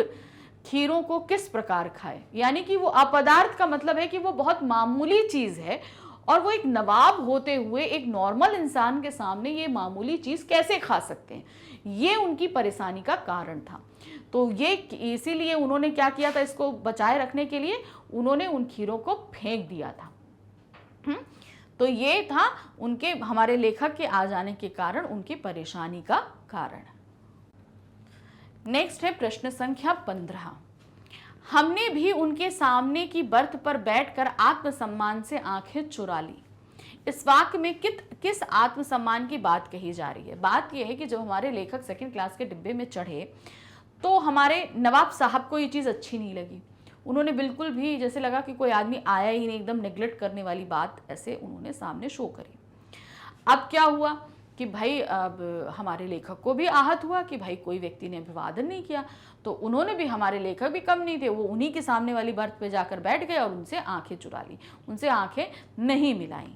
खीरों को किस प्रकार खाए। यानी कि वो अपदार्थ का मतलब है कि वो बहुत मामूली चीज है और वो एक नवाब होते हुए एक नॉर्मल इंसान के सामने ये मामूली चीज कैसे खा सकते हैं, ये उनकी परेशानी का कारण था। तो ये इसीलिए उन्होंने क्या किया था, इसको बचाए रखने के लिए उन्होंने उन खीरों को फेंक दिया था। तो ये था उनके, हमारे लेखक के आ जाने के कारण उनकी परेशानी का कारण। नेक्स्ट है प्रश्न संख्या 15, हमने भी उनके सामने की बर्थ पर बैठकर आत्मसम्मान से आंखें चुरा ली। इस वाक्य में किस आत्मसम्मान की बात कही जा रही है? बात यह है कि जब हमारे लेखक सेकंड क्लास के डिब्बे में चढ़े तो हमारे नवाब साहब को ये चीज़ अच्छी नहीं लगी। उन्होंने बिल्कुल भी जैसे लगा कि कोई आदमी आया ही नहीं, एकदम नेग्लेक्ट करने वाली बात ऐसे उन्होंने सामने शो करी। अब क्या हुआ कि भाई अब हमारे लेखक को भी आहत हुआ कि भाई कोई व्यक्ति ने अभिवादन नहीं किया, तो उन्होंने भी, हमारे लेखक भी कम नहीं थे, वो उन्हीं के सामने वाली बर्थ पे जाकर बैठ गए और उनसे आंखें चुरा ली, उनसे आंखें नहीं मिलाई।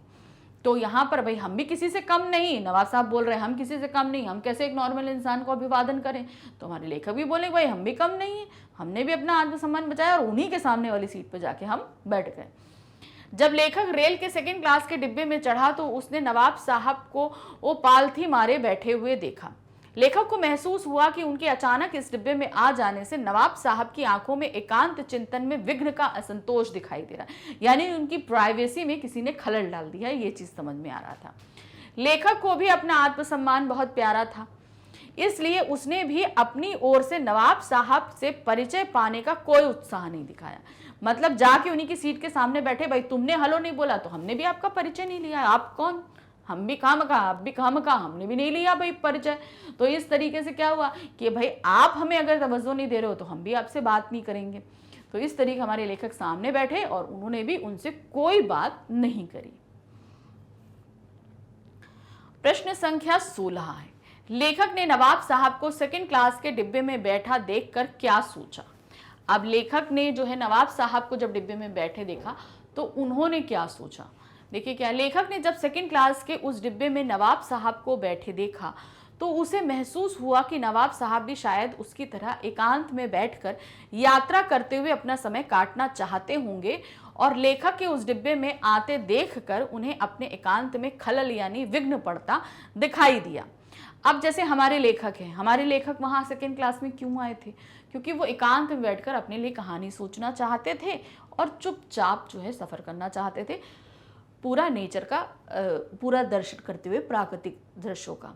तो यहाँ पर भाई हम भी किसी से कम नहीं, नवाब साहब बोल रहे हैं हम किसी से कम नहीं, हम कैसे एक नॉर्मल इंसान को अभिवादन करें। तो हमारे लेखक भी बोले भाई हम भी कम नहीं है, हमने भी अपना आत्मसम्मान बचाया और उन्हीं के सामने वाली सीट पर जाके हम बैठ गए। जब लेखक रेल के सेकंड क्लास के डिब्बे में चढ़ा तो उसने नवाब साहब को वो पालथी मारे बैठे हुए देखा। लेखक को महसूस हुआ कि उनके अचानक इस डिब्बे में आ जाने से नवाब साहब की आंखों में एकांत चिंतन में विघ्न का असंतोष दिखाई दे रहा है, यानी उनकी प्राइवेसी में किसी ने खलल डाल दिया, ये चीज समझ में आ रहा था। लेखक को भी अपना आत्मसम्मान बहुत प्यारा था, इसलिए उसने भी अपनी ओर से नवाब साहब से परिचय पाने का कोई उत्साह नहीं दिखाया। मतलब जाके उन्हीं की सीट के सामने बैठे, भाई तुमने हेलो नहीं बोला तो हमने भी आपका परिचय नहीं लिया, आप कौन, हम भी खामखा, आप भी खामखा, हमने भी नहीं लिया भाई परिचय। तो इस तरीके से क्या हुआ कि भाई आप हमें अगर तवज्जो नहीं दे रहे हो तो हम भी आपसे बात नहीं करेंगे। तो इस तरीके हमारे लेखक सामने बैठे और उन्होंने भी उनसे कोई बात नहीं करी। प्रश्न संख्या 16 है, लेखक ने नवाब साहब को सेकंड क्लास के डिब्बे में बैठा देखकर क्या सोचा। अब लेखक ने जो है नवाब साहब को जब डिब्बे में बैठे देखा तो उन्होंने क्या सोचा। देखिए क्या, लेखक ने जब सेकंड क्लास के उस डिब्बे में नवाब साहब को बैठे देखा तो उसे महसूस हुआ कि नवाब साहब भी शायद उसकी तरह एकांत में बैठकर यात्रा करते हुए अपना समय काटना चाहते होंगे और लेखक के उस डिब्बे में आते देखकर उन्हें अपने एकांत में खलल यानी विघ्न पड़ता दिखाई दिया। अब जैसे हमारे लेखक हैं, हमारे लेखक वहाँ सेकेंड क्लास में क्यों आए थे, क्योंकि वो एकांत में बैठकर अपने लिए कहानी सोचना चाहते थे और चुपचाप जो है सफ़र करना चाहते थे, पूरा नेचर का पूरा दर्शन करते हुए प्राकृतिक दृश्यों का।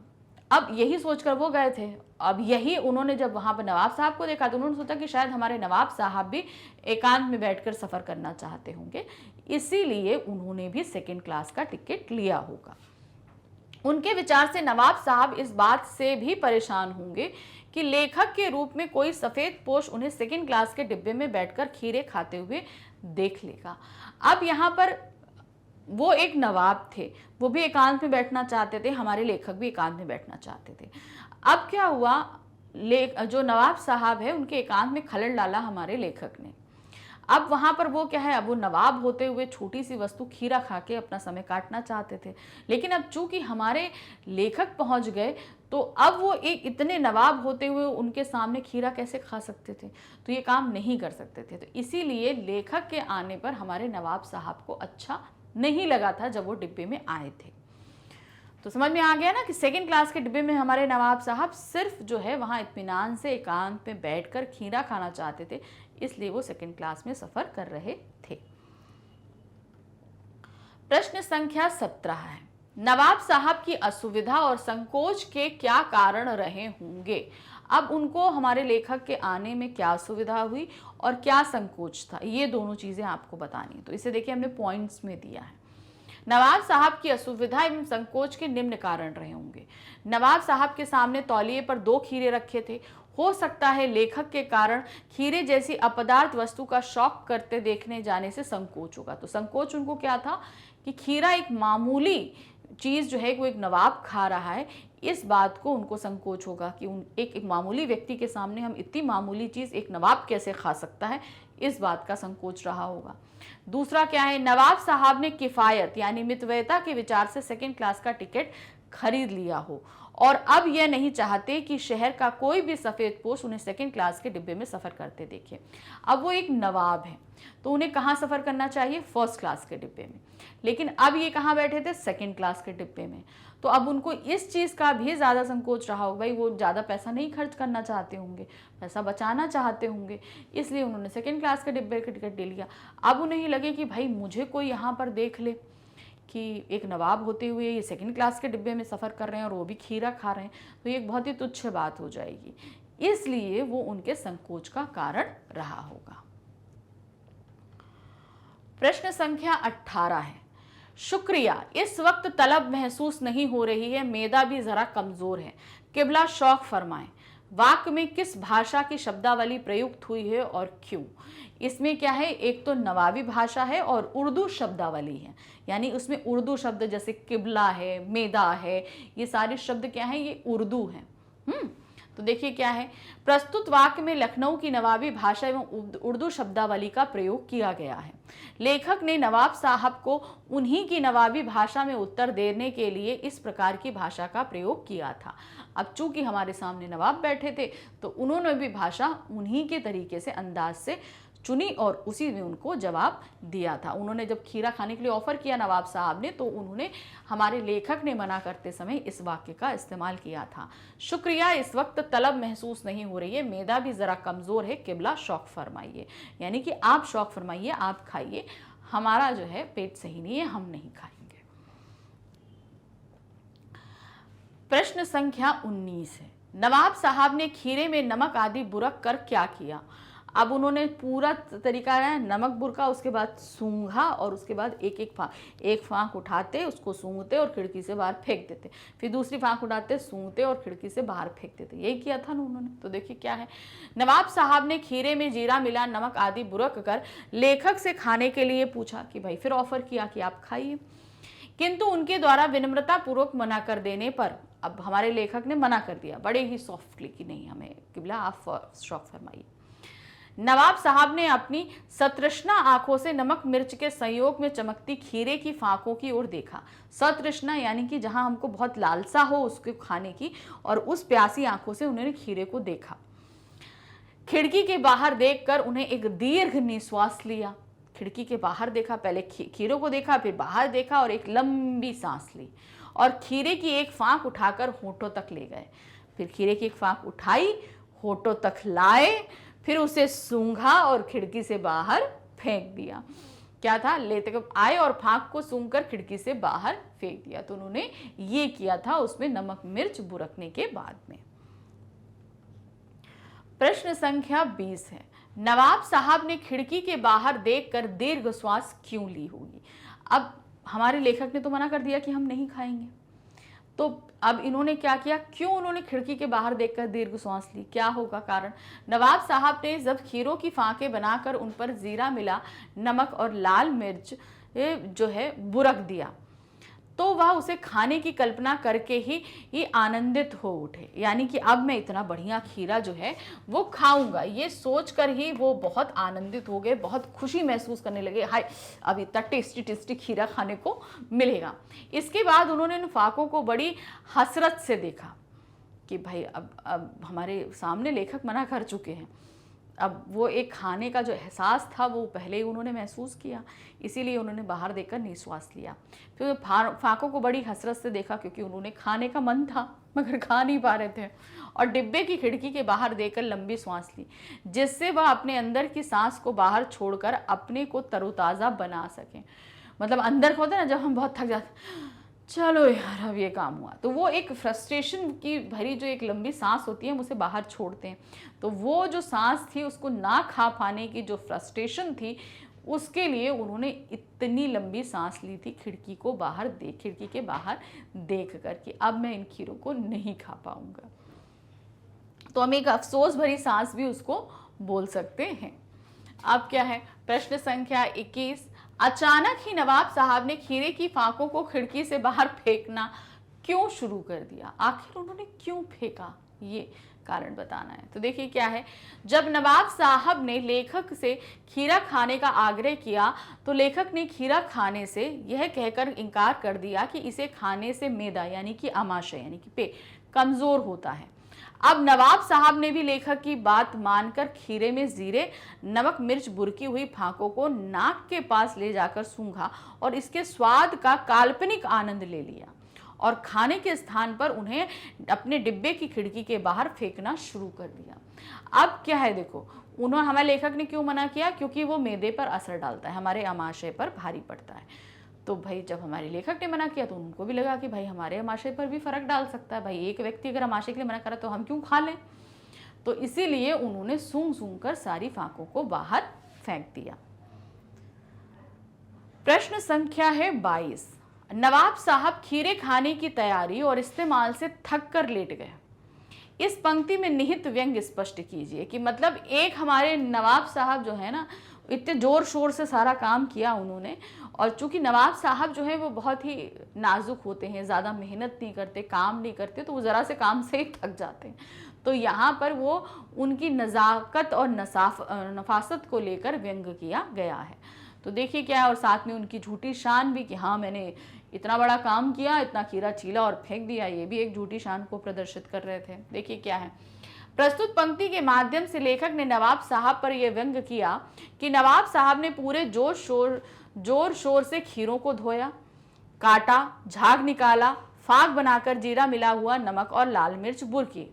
अब यही सोचकर वो गए थे। अब यही उन्होंने जब वहाँ पर नवाब साहब को देखा तो उन्होंने सोचा कि शायद हमारे नवाब साहब भी एकांत में बैठकर सफ़र करना चाहते होंगे, इसीलिए उन्होंने भी सेकेंड क्लास का टिकट लिया होगा। उनके विचार से नवाब साहब इस बात से भी परेशान होंगे कि लेखक के रूप में कोई सफ़ेद पोश उन्हें सेकेंड क्लास के डिब्बे में बैठकर खीरे खाते हुए देख लेगा। अब यहाँ पर वो एक नवाब थे, वो भी एकांत में बैठना चाहते थे, हमारे लेखक भी एकांत में बैठना चाहते थे। अब क्या हुआ, जो नवाब साहब है उनके एकांत में खलल डाला हमारे लेखक ने। अब वहाँ पर वो क्या है, अब वो नवाब होते हुए छोटी सी वस्तु खीरा खा के अपना समय काटना चाहते थे, लेकिन अब चूंकि हमारे लेखक पहुँच गए तो अब वो एक इतने नवाब होते हुए उनके सामने खीरा कैसे खा सकते थे, तो ये काम नहीं कर सकते थे। तो इसीलिए लेखक के आने पर हमारे नवाब साहब को अच्छा नहीं लगा था जब वो डिब्बे में आए थे। तो समझ में आ गया ना कि सेकंड क्लास के डिब्बे में हमारे नवाब साहब सिर्फ जो है वहाँ इत्मीनान से एकांत में बैठकर खीरा खाना चाहते थे, इसलिए वो सेकंड क्लास में सफ़र कर रहे थे। प्रश्न संख्या 17 है, नवाब साहब की असुविधा और संकोच के क्या कारण रहे होंगे। अब उनको हमारे लेखक के आने में क्या सुविधा हुई और क्या संकोच था, ये दोनों चीज़ें आपको बतानी। तो इसे देखिए हमने पॉइंट्स में दिया है। नवाब साहब की असुविधा एवं संकोच के निम्न कारण रहे होंगे। नवाब साहब के सामने तौलिए पर 2 खीरे रखे थे, हो सकता है लेखक के कारण खीरे जैसी अपदार्थ वस्तु का शौक करते देखने जाने से संकोच होगा। तो संकोच उनको क्या था कि खीरा एक मामूली चीज़ जो है वो एक नवाब खा रहा है, इस बात को उनको संकोच होगा कि एक मामूली व्यक्ति के सामने हम इतनी मामूली चीज़ एक नवाब कैसे खा सकता है, इस बात का संकोच रहा होगा। दूसरा क्या है, नवाब साहब ने किफ़ायत यानी मितव्ययता के विचार से सेकंड क्लास का टिकट खरीद लिया हो और अब यह नहीं चाहते कि शहर का कोई भी सफ़ेद पोश उन्हें सेकंड क्लास के डिब्बे में सफ़र करते देखे। अब वो एक नवाब है तो उन्हें कहाँ सफ़र करना चाहिए, फर्स्ट क्लास के डिब्बे में, लेकिन अब ये कहाँ बैठे थे, सेकंड क्लास के डिब्बे में। तो अब उनको इस चीज़ का भी ज़्यादा संकोच रहा होगा, भाई वो ज़्यादा पैसा नहीं खर्च करना चाहते होंगे, पैसा बचाना चाहते होंगे, इसलिए उन्होंने सेकंड क्लास के डिब्बे का टिकट ले लिया। अब उन्हें ही लगे कि भाई मुझे कोई यहाँ पर देख ले कि एक नवाब होते हुए ये सेकंड क्लास के डिब्बे में सफ़र कर रहे हैं और वो भी खीरा खा रहे हैं, तो ये एक बहुत ही तुच्छ बात हो जाएगी, इसलिए वो उनके संकोच का कारण रहा होगा। प्रश्न संख्या 18 है, शुक्रिया, इस वक्त तलब महसूस नहीं हो रही है, मेदा भी ज़रा कमज़ोर है, किबला शौक फरमाएं। वाक्य में किस भाषा की शब्दावली प्रयुक्त हुई है और क्यों? इसमें क्या है, एक तो नवाबी भाषा है और उर्दू शब्दावली है, यानी उसमें उर्दू शब्द जैसे किबला है, मेदा है, ये सारे शब्द क्या है, ये उर्दू हैं। तो देखिए क्या है, प्रस्तुत वाक्य में लखनऊ की नवाबी भाषा एवं उर्दू शब्दावली का प्रयोग किया गया है। लेखक ने नवाब साहब को उन्हीं की नवाबी भाषा में उत्तर देने के लिए इस प्रकार की भाषा का प्रयोग किया था। अब चूंकि हमारे सामने नवाब बैठे थे तो उन्होंने भी भाषा उन्हीं के तरीके से, अंदाज से चुनी और उसी में उनको जवाब दिया था। उन्होंने जब खीरा खाने के लिए ऑफर किया नवाब साहब ने, तो उन्होंने, हमारे लेखक ने मना करते समय इस वाक्य का इस्तेमाल किया था। शुक्रिया, इस वक्त तलब महसूस नहीं हो रही है, मैदा भी जरा कमजोर है, किबला शौक फरमाइए, यानी कि आप शौक फरमाइए, आप खाइए, हमारा जो है पेट सही नहीं है, हम नहीं खाएंगे। प्रश्न संख्या 19 है, नवाब साहब ने खीरे में नमक आदि बुरक कर क्या किया? अब उन्होंने पूरा तरीका है, नमक बुरका, उसके बाद सूंघा और उसके बाद एक फांक उठाते, उसको सूंघते और खिड़की से बाहर फेंक देते, फिर दूसरी फांक उठाते, सूंघते और खिड़की से बाहर फेंक देते। यही किया था ना उन्होंने। तो देखिए क्या है, नवाब साहब ने खीरे में जीरा मिला नमक आदि बुरक कर लेखक से खाने के लिए पूछा कि भाई, फिर ऑफर किया कि आप खाइए, किंतु उनके द्वारा विनम्रता पूर्वक मना कर देने पर अब हमारे लेखक ने मना कर दिया बड़े ही सॉफ्टली कि नहीं, हमें किबला आप शौक फरमाइए। नवाब साहब ने अपनी सतृष्णा आंखों से नमक मिर्च के संयोग में चमकती खीरे की फांकों की ओर देखा। सतृष्णा यानी कि जहां हमको बहुत लालसा हो उसके खाने की, और उस प्यासी आंखों से उन्होंने खीरे को देखा। खिड़की के बाहर देखकर उन्हें एक दीर्घ निश्वास लिया। खिड़की के बाहर देखा, पहले खीरों को देखा, फिर बाहर देखा और एक लंबी सांस ली और खीरे की एक फांक उठाकर होठों तक ले गए। फिर खीरे की एक फांक उठाई, होठों तक लाए, फिर उसे सूंघा और खिड़की से बाहर फेंक दिया। क्या था, लेते आए और फांक को सूंघकर खिड़की से बाहर फेंक दिया। तो उन्होंने ये किया था उसमें नमक मिर्च बुरकने के बाद में। प्रश्न संख्या 20 है, नवाब साहब ने खिड़की के बाहर देखकर दीर्घ श्वास क्यों ली होगी? अब हमारे लेखक ने तो मना कर दिया कि हम नहीं खाएंगे, तो अब इन्होंने क्या किया, क्यों उन्होंने खिड़की के बाहर देखकर दीर्घ श्वास ली? क्या होगा कारण? नवाब साहब ने जब खीरों की फांकें बनाकर उन पर जीरा मिला नमक और लाल मिर्च जो है बुरक दिया, तो वह उसे खाने की कल्पना करके ही आनंदित हो उठे, यानी कि अब मैं इतना बढ़िया खीरा जो है वो खाऊंगा, ये सोचकर ही वो बहुत आनंदित हो गए, बहुत खुशी महसूस करने लगे, हाय अब इतना टेस्टी टेस्टी खीरा खाने को मिलेगा। इसके बाद उन्होंने उन फाकों को बड़ी हसरत से देखा कि भाई अब हमारे सामने लेखक मना कर चुके हैं, अब वो एक खाने का जो एहसास था वो पहले ही उन्होंने महसूस किया, इसीलिए उन्होंने बाहर देखकर निश्वास लिया। फिर फाकों को बड़ी हसरत से देखा क्योंकि उन्होंने खाने का मन था मगर खा नहीं पा रहे थे, और डिब्बे की खिड़की के बाहर देखकर लंबी सांस ली, जिससे वह अपने अंदर की सांस को बाहर छोड़कर अपने को तरोताज़ा बना सकें। मतलब अंदर का होता है ना, जब हम बहुत थक जाते, चलो यार अब ये काम हुआ, तो वो एक फ्रस्ट्रेशन की भरी जो एक लंबी सांस होती है हम उसे बाहर छोड़ते हैं, तो वो जो सांस थी उसको ना खा पाने की जो फ्रस्ट्रेशन थी उसके लिए उन्होंने इतनी लंबी सांस ली थी खिड़की के बाहर देख कर कि अब मैं इन खीरों को नहीं खा पाऊंगा। तो हम एक अफसोस भरी सांस भी उसको बोल सकते हैं। अब क्या है, प्रश्न संख्या 21, अचानक ही नवाब साहब ने खीरे की फांकों को खिड़की से बाहर फेंकना क्यों शुरू कर दिया? आखिर उन्होंने क्यों फेंका, ये कारण बताना है। तो देखिए क्या है, जब नवाब साहब ने लेखक से खीरा खाने का आग्रह किया तो लेखक ने खीरा खाने से यह कहकर इनकार कर दिया कि इसे खाने से मैदा यानी कि आमाशय यानी कि पेट कमजोर होता है। अब नवाब साहब ने भी लेखक की बात मानकर खीरे में जीरे नमक मिर्च बुरकी हुई फांकों को नाक के पास ले जाकर सूंघा और इसके स्वाद का काल्पनिक आनंद ले लिया और खाने के स्थान पर उन्हें अपने डिब्बे की खिड़की के बाहर फेंकना शुरू कर दिया। अब क्या है, देखो उन्होंने, हमारे लेखक ने क्यों मना किया, क्योंकि वो मैदे पर असर डालता है, हमारे आमाशय पर भारी पड़ता है। तो भाई जब हमारे लेखक ने मना किया तो उनको भी लगा कि भाई हमारे आमाशय पर भी फर्क डाल सकता है, भाई एक व्यक्ति अगर आमाशय के लिए मना करा तो हम क्यों खा लें, तो इसीलिए उन्होंने सूंघ सूंघ कर सारी फांकों को बाहर फेंक दिया। प्रश्न संख्या है 22, नवाब साहब खीरे खाने की तैयारी और इस्तेमाल से थक कर लेट गए। इस पंक्ति में निहित व्यंग्य स्पष्ट कीजिए। कि मतलब एक हमारे नवाब साहब जो है ना, इतने जोर शोर से सारा काम किया उन्होंने, और चूंकि नवाब साहब जो है वो बहुत ही नाजुक होते हैं, ज़्यादा मेहनत नहीं करते, काम नहीं करते, तो वो ज़रा से काम से ही थक जाते हैं। तो यहाँ पर वो उनकी नज़ाकत और नफासत को लेकर व्यंग किया गया है। तो देखिए क्या है, और साथ में उनकी झूठी शान भी, कि हाँ मैंने इतना बड़ा काम किया, इतना खीरा छीला और फेंक दिया, ये भी एक झूठी शान को प्रदर्शित कर रहे थे। देखिए क्या है, प्रस्तुत पंक्ति के माध्यम से लेखक ने नवाब साहब पर यह व्यंग किया कि नवाब साहब ने पूरे जोर शोर से खीरों को धोया, काटा, झाग निकाला, फाग बनाकर जीरा मिला हुआ नमक और लाल मिर्च बुरकी,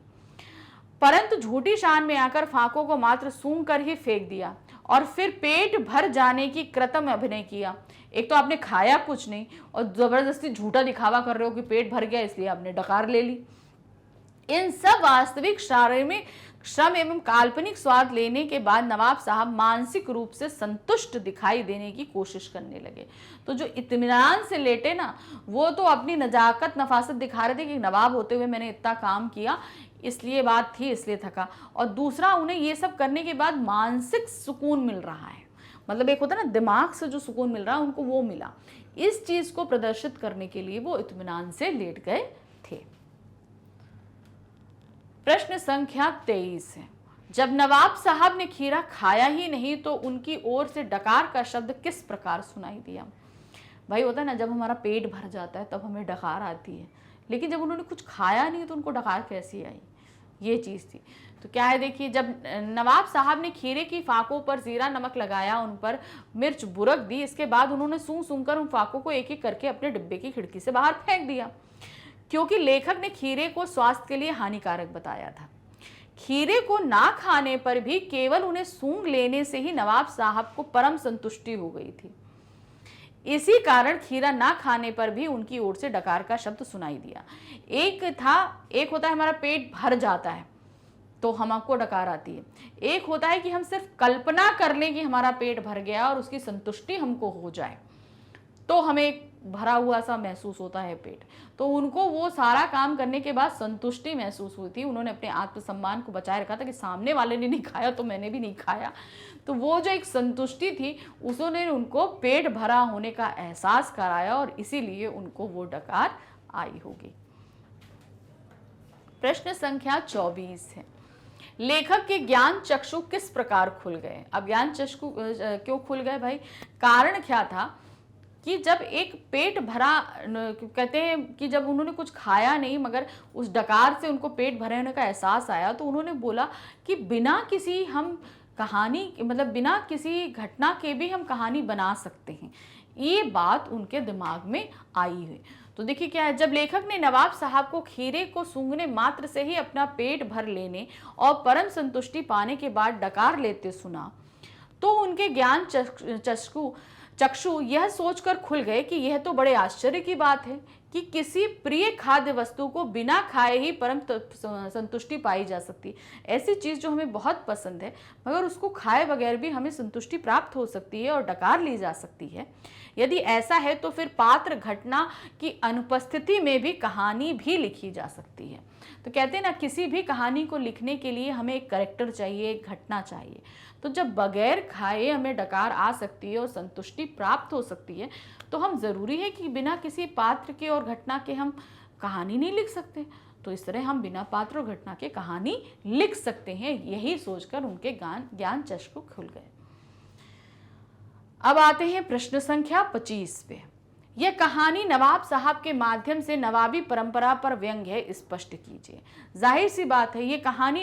परंतु झूठी शान में आकर फाकों को मात्र सूंघ कर ही फेंक दिया और फिर पेट भर जाने की कृत्रिम अभिनय किया। एक तो आपने खाया कुछ नहीं और जबरदस्ती झूठा दिखावा कर रहे हो कि पेट भर गया, इसलिए आपने डकार ले ली। इन सब वास्तविक शारीरिक श्रम एवं काल्पनिक स्वाद लेने के बाद नवाब साहब मानसिक रूप से संतुष्ट दिखाई देने की कोशिश करने लगे। तो जो इत्मीनान से लेटे ना, वो तो अपनी नजाकत नफासत दिखा रहे थे कि नवाब होते हुए मैंने इतना काम किया, इसलिए बात थी, इसलिए थका। और दूसरा, उन्हें ये सब करने के बाद मानसिक सुकून मिल रहा है। मतलब एक होता है ना, दिमाग से जो सुकून मिल रहा है उनको, वो मिला। इस चीज को प्रदर्शित करने के लिए वो इत्मीनान से लेट गए थे। प्रश्न संख्या 23 है, जब नवाब साहब ने खीरा खाया ही नहीं तो उनकी ओर से डकार का शब्द किस प्रकार सुनाई दिया। भाई होता है ना, जब हमारा पेट भर जाता है तब हमें डकार आती है, लेकिन जब उन्होंने कुछ खाया नहीं तो उनको डकार कैसी आई, ये चीज़ थी। तो क्या है, देखिए, जब नवाब साहब ने खीरे की फाकों पर जीरा नमक लगाया, उन पर मिर्च बुरक दी, इसके बाद उन्होंने सूंघ सूंघ कर उन फाकों को एक एक करके अपने डिब्बे की खिड़की से बाहर फेंक दिया, क्योंकि लेखक ने खीरे को स्वास्थ्य के लिए हानिकारक बताया था। खीरे को ना खाने पर भी केवल उन्हें सूंघ लेने से ही नवाब साहब को परम संतुष्टि हो गई थी। इसी कारण खीरा ना खाने पर भी उनकी ओर से डकार का शब्द सुनाई दिया। एक होता है हमारा पेट भर जाता है तो हमको डकार आती है, एक होता है कि हम सिर्फ कल्पना कर लें कि हमारा पेट भर गया और उसकी संतुष्टि हमको हो जाए, तो हमें भरा हुआ सा महसूस होता है पेट। तो उनको वो सारा काम करने के बाद संतुष्टि महसूस हुई थी। उन्होंने अपने आत्मसम्मान को बचाए रखा था कि सामने वाले ने नहीं खाया तो मैंने भी नहीं खाया। तो वो जो एक संतुष्टि थी, उसने उनको पेट भरा होने का एहसास कराया और इसीलिए उनको वो डकार आई होगी। प्रश्न संख्या 24 है, लेखक के ज्ञान चक्षु किस प्रकार खुल गए। अब ज्ञान चक्षु क्यों खुल गए भाई, कारण क्या था कि जब एक पेट भरा, कहते हैं कि जब उन्होंने कुछ खाया नहीं मगर उस डकार से उनको पेट भरे होने का एहसास आया, तो उन्होंने बोला कि बिना किसी हम कहानी, मतलब बिना किसी घटना के भी हम कहानी बना सकते हैं। ये बात उनके दिमाग में आई है। तो देखिए क्या है, जब लेखक ने नवाब साहब को खीरे को सूंघने मात्र से ही अपना पेट भर लेने और परम संतुष्टि पाने के बाद डकार लेते सुना, तो उनके ज्ञान चक्षु यह सोचकर खुल गए कि यह तो बड़े आश्चर्य की बात है कि किसी प्रिय खाद्य वस्तु को बिना खाए ही परम संतुष्टि पाई जा सकती। ऐसी चीज़ जो हमें बहुत पसंद है मगर उसको खाए बगैर भी हमें संतुष्टि प्राप्त हो सकती है और डकार ली जा सकती है। यदि ऐसा है तो फिर पात्र घटना की अनुपस्थिति में भी कहानी भी लिखी जा सकती है। तो कहते हैं ना, किसी भी कहानी को लिखने के लिए हमें एक कैरेक्टर चाहिए, एक घटना चाहिए। तो जब बगैर खाए हमें डकार आ सकती है और संतुष्टि प्राप्त हो सकती है, तो हम ज़रूरी है कि बिना किसी पात्र के और घटना के हम कहानी नहीं लिख सकते। तो इस तरह हम बिना पात्र और घटना के कहानी लिख सकते हैं। यही सोचकर उनके ज्ञान चक्षु खुल गए। अब आते हैं प्रश्न संख्या 25 पे। यह कहानी नवाब साहब के माध्यम से नवाबी परंपरा पर व्यंग्य है, स्पष्ट कीजिए। जाहिर सी बात है, ये कहानी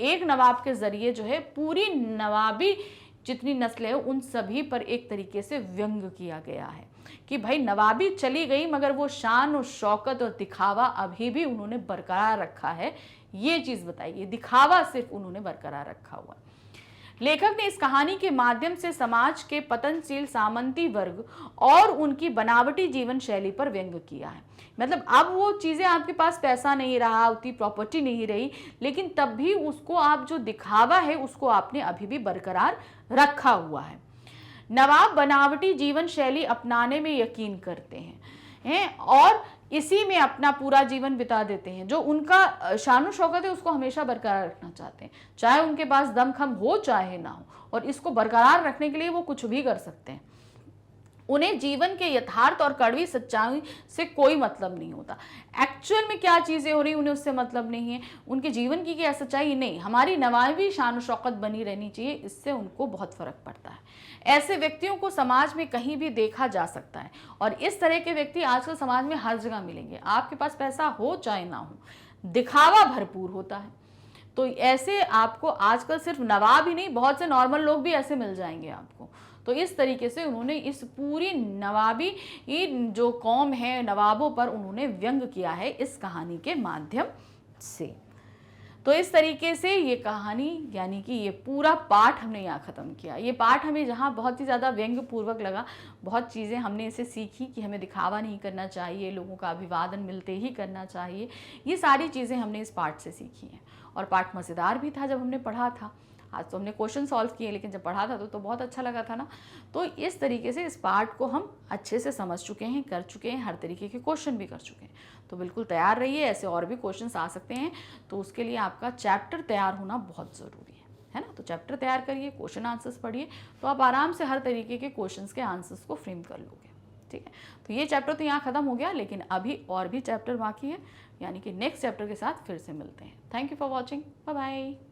एक नवाब के जरिए जो है पूरी नवाबी जितनी नस्लें हैं उन सभी पर एक तरीके से व्यंग्य किया गया है कि भाई नवाबी चली गई मगर वो शान और शौकत और दिखावा अभी भी उन्होंने बरकरार रखा है। ये चीज बताइए, दिखावा सिर्फ उन्होंने बरकरार रखा हुआ। लेखक ने इस कहानी के माध्यम से समाज के पतनशील सामंती वर्ग और उनकी बनावटी जीवन शैली पर व्यंग्य किया है। मतलब अब वो चीजें आपके पास पैसा नहीं रहा, उतनी प्रॉपर्टी नहीं रही, लेकिन तब भी उसको आप जो दिखावा है उसको आपने अभी भी बरकरार रखा हुआ है। नवाब बनावटी जीवन शैली अपनाने में यकीन करते हैं और इसी में अपना पूरा जीवन बिता देते हैं। जो उनका शान शौकत है उसको हमेशा बरकरार रखना चाहते हैं, चाहे उनके पास दमखम हो चाहे ना हो, और इसको बरकरार रखने के लिए वो कुछ भी कर सकते हैं। उन्हें जीवन के यथार्थ और कड़वी सच्चाई से कोई मतलब नहीं होता। एक्चुअल में क्या चीज़ें हो रही उन्हें उससे मतलब नहीं है, उनके जीवन की क्या सच्चाई नहीं, हमारी नवाबी शान शौकत बनी रहनी चाहिए, इससे उनको बहुत फर्क पड़ता है। ऐसे व्यक्तियों को समाज में कहीं भी देखा जा सकता है, और इस तरह के व्यक्ति आजकल समाज में हर जगह मिलेंगे। आपके पास पैसा हो चाहे ना हो, दिखावा भरपूर होता है। तो ऐसे आपको आजकल सिर्फ नवाब ही नहीं, बहुत से नॉर्मल लोग भी ऐसे मिल जाएंगे आपको। तो इस तरीके से उन्होंने इस पूरी नवाबी जो कौम है, नवाबों पर उन्होंने व्यंग किया है इस कहानी के माध्यम से। तो इस तरीके से ये कहानी, यानी कि ये पूरा पाठ हमने यहाँ ख़त्म किया। ये पाठ हमें जहाँ बहुत ही ज़्यादा व्यंग्य पूर्वक लगा, बहुत चीज़ें हमने इसे सीखी कि हमें दिखावा नहीं करना चाहिए, लोगों का अभिवादन मिलते ही करना चाहिए। ये सारी चीज़ें हमने इस पाठ से सीखी हैं, और पाठ मज़ेदार भी था जब हमने पढ़ा था। आज तो हमने क्वेश्चन सॉल्व किए, लेकिन जब पढ़ा था तो बहुत अच्छा लगा था ना। तो इस तरीके से इस पार्ट को हम अच्छे से समझ चुके हैं, कर चुके हैं, हर तरीके के क्वेश्चन भी कर चुके हैं। तो बिल्कुल तैयार रहिए, ऐसे और भी क्वेश्चंस आ सकते हैं। तो उसके लिए आपका चैप्टर तैयार होना बहुत ज़रूरी है ना। तो चैप्टर तैयार करिए, क्वेश्चन आंसर्स पढ़िए, तो आप आराम से हर तरीके के क्वेश्चंस के आंसर्स को फ्रेम कर लोगे। ठीक है, तो ये चैप्टर तो यहाँ ख़त्म हो गया, लेकिन अभी और भी चैप्टर बाकी है, यानी कि नेक्स्ट चैप्टर के साथ फिर से मिलते हैं। Thank you for watching, bye bye.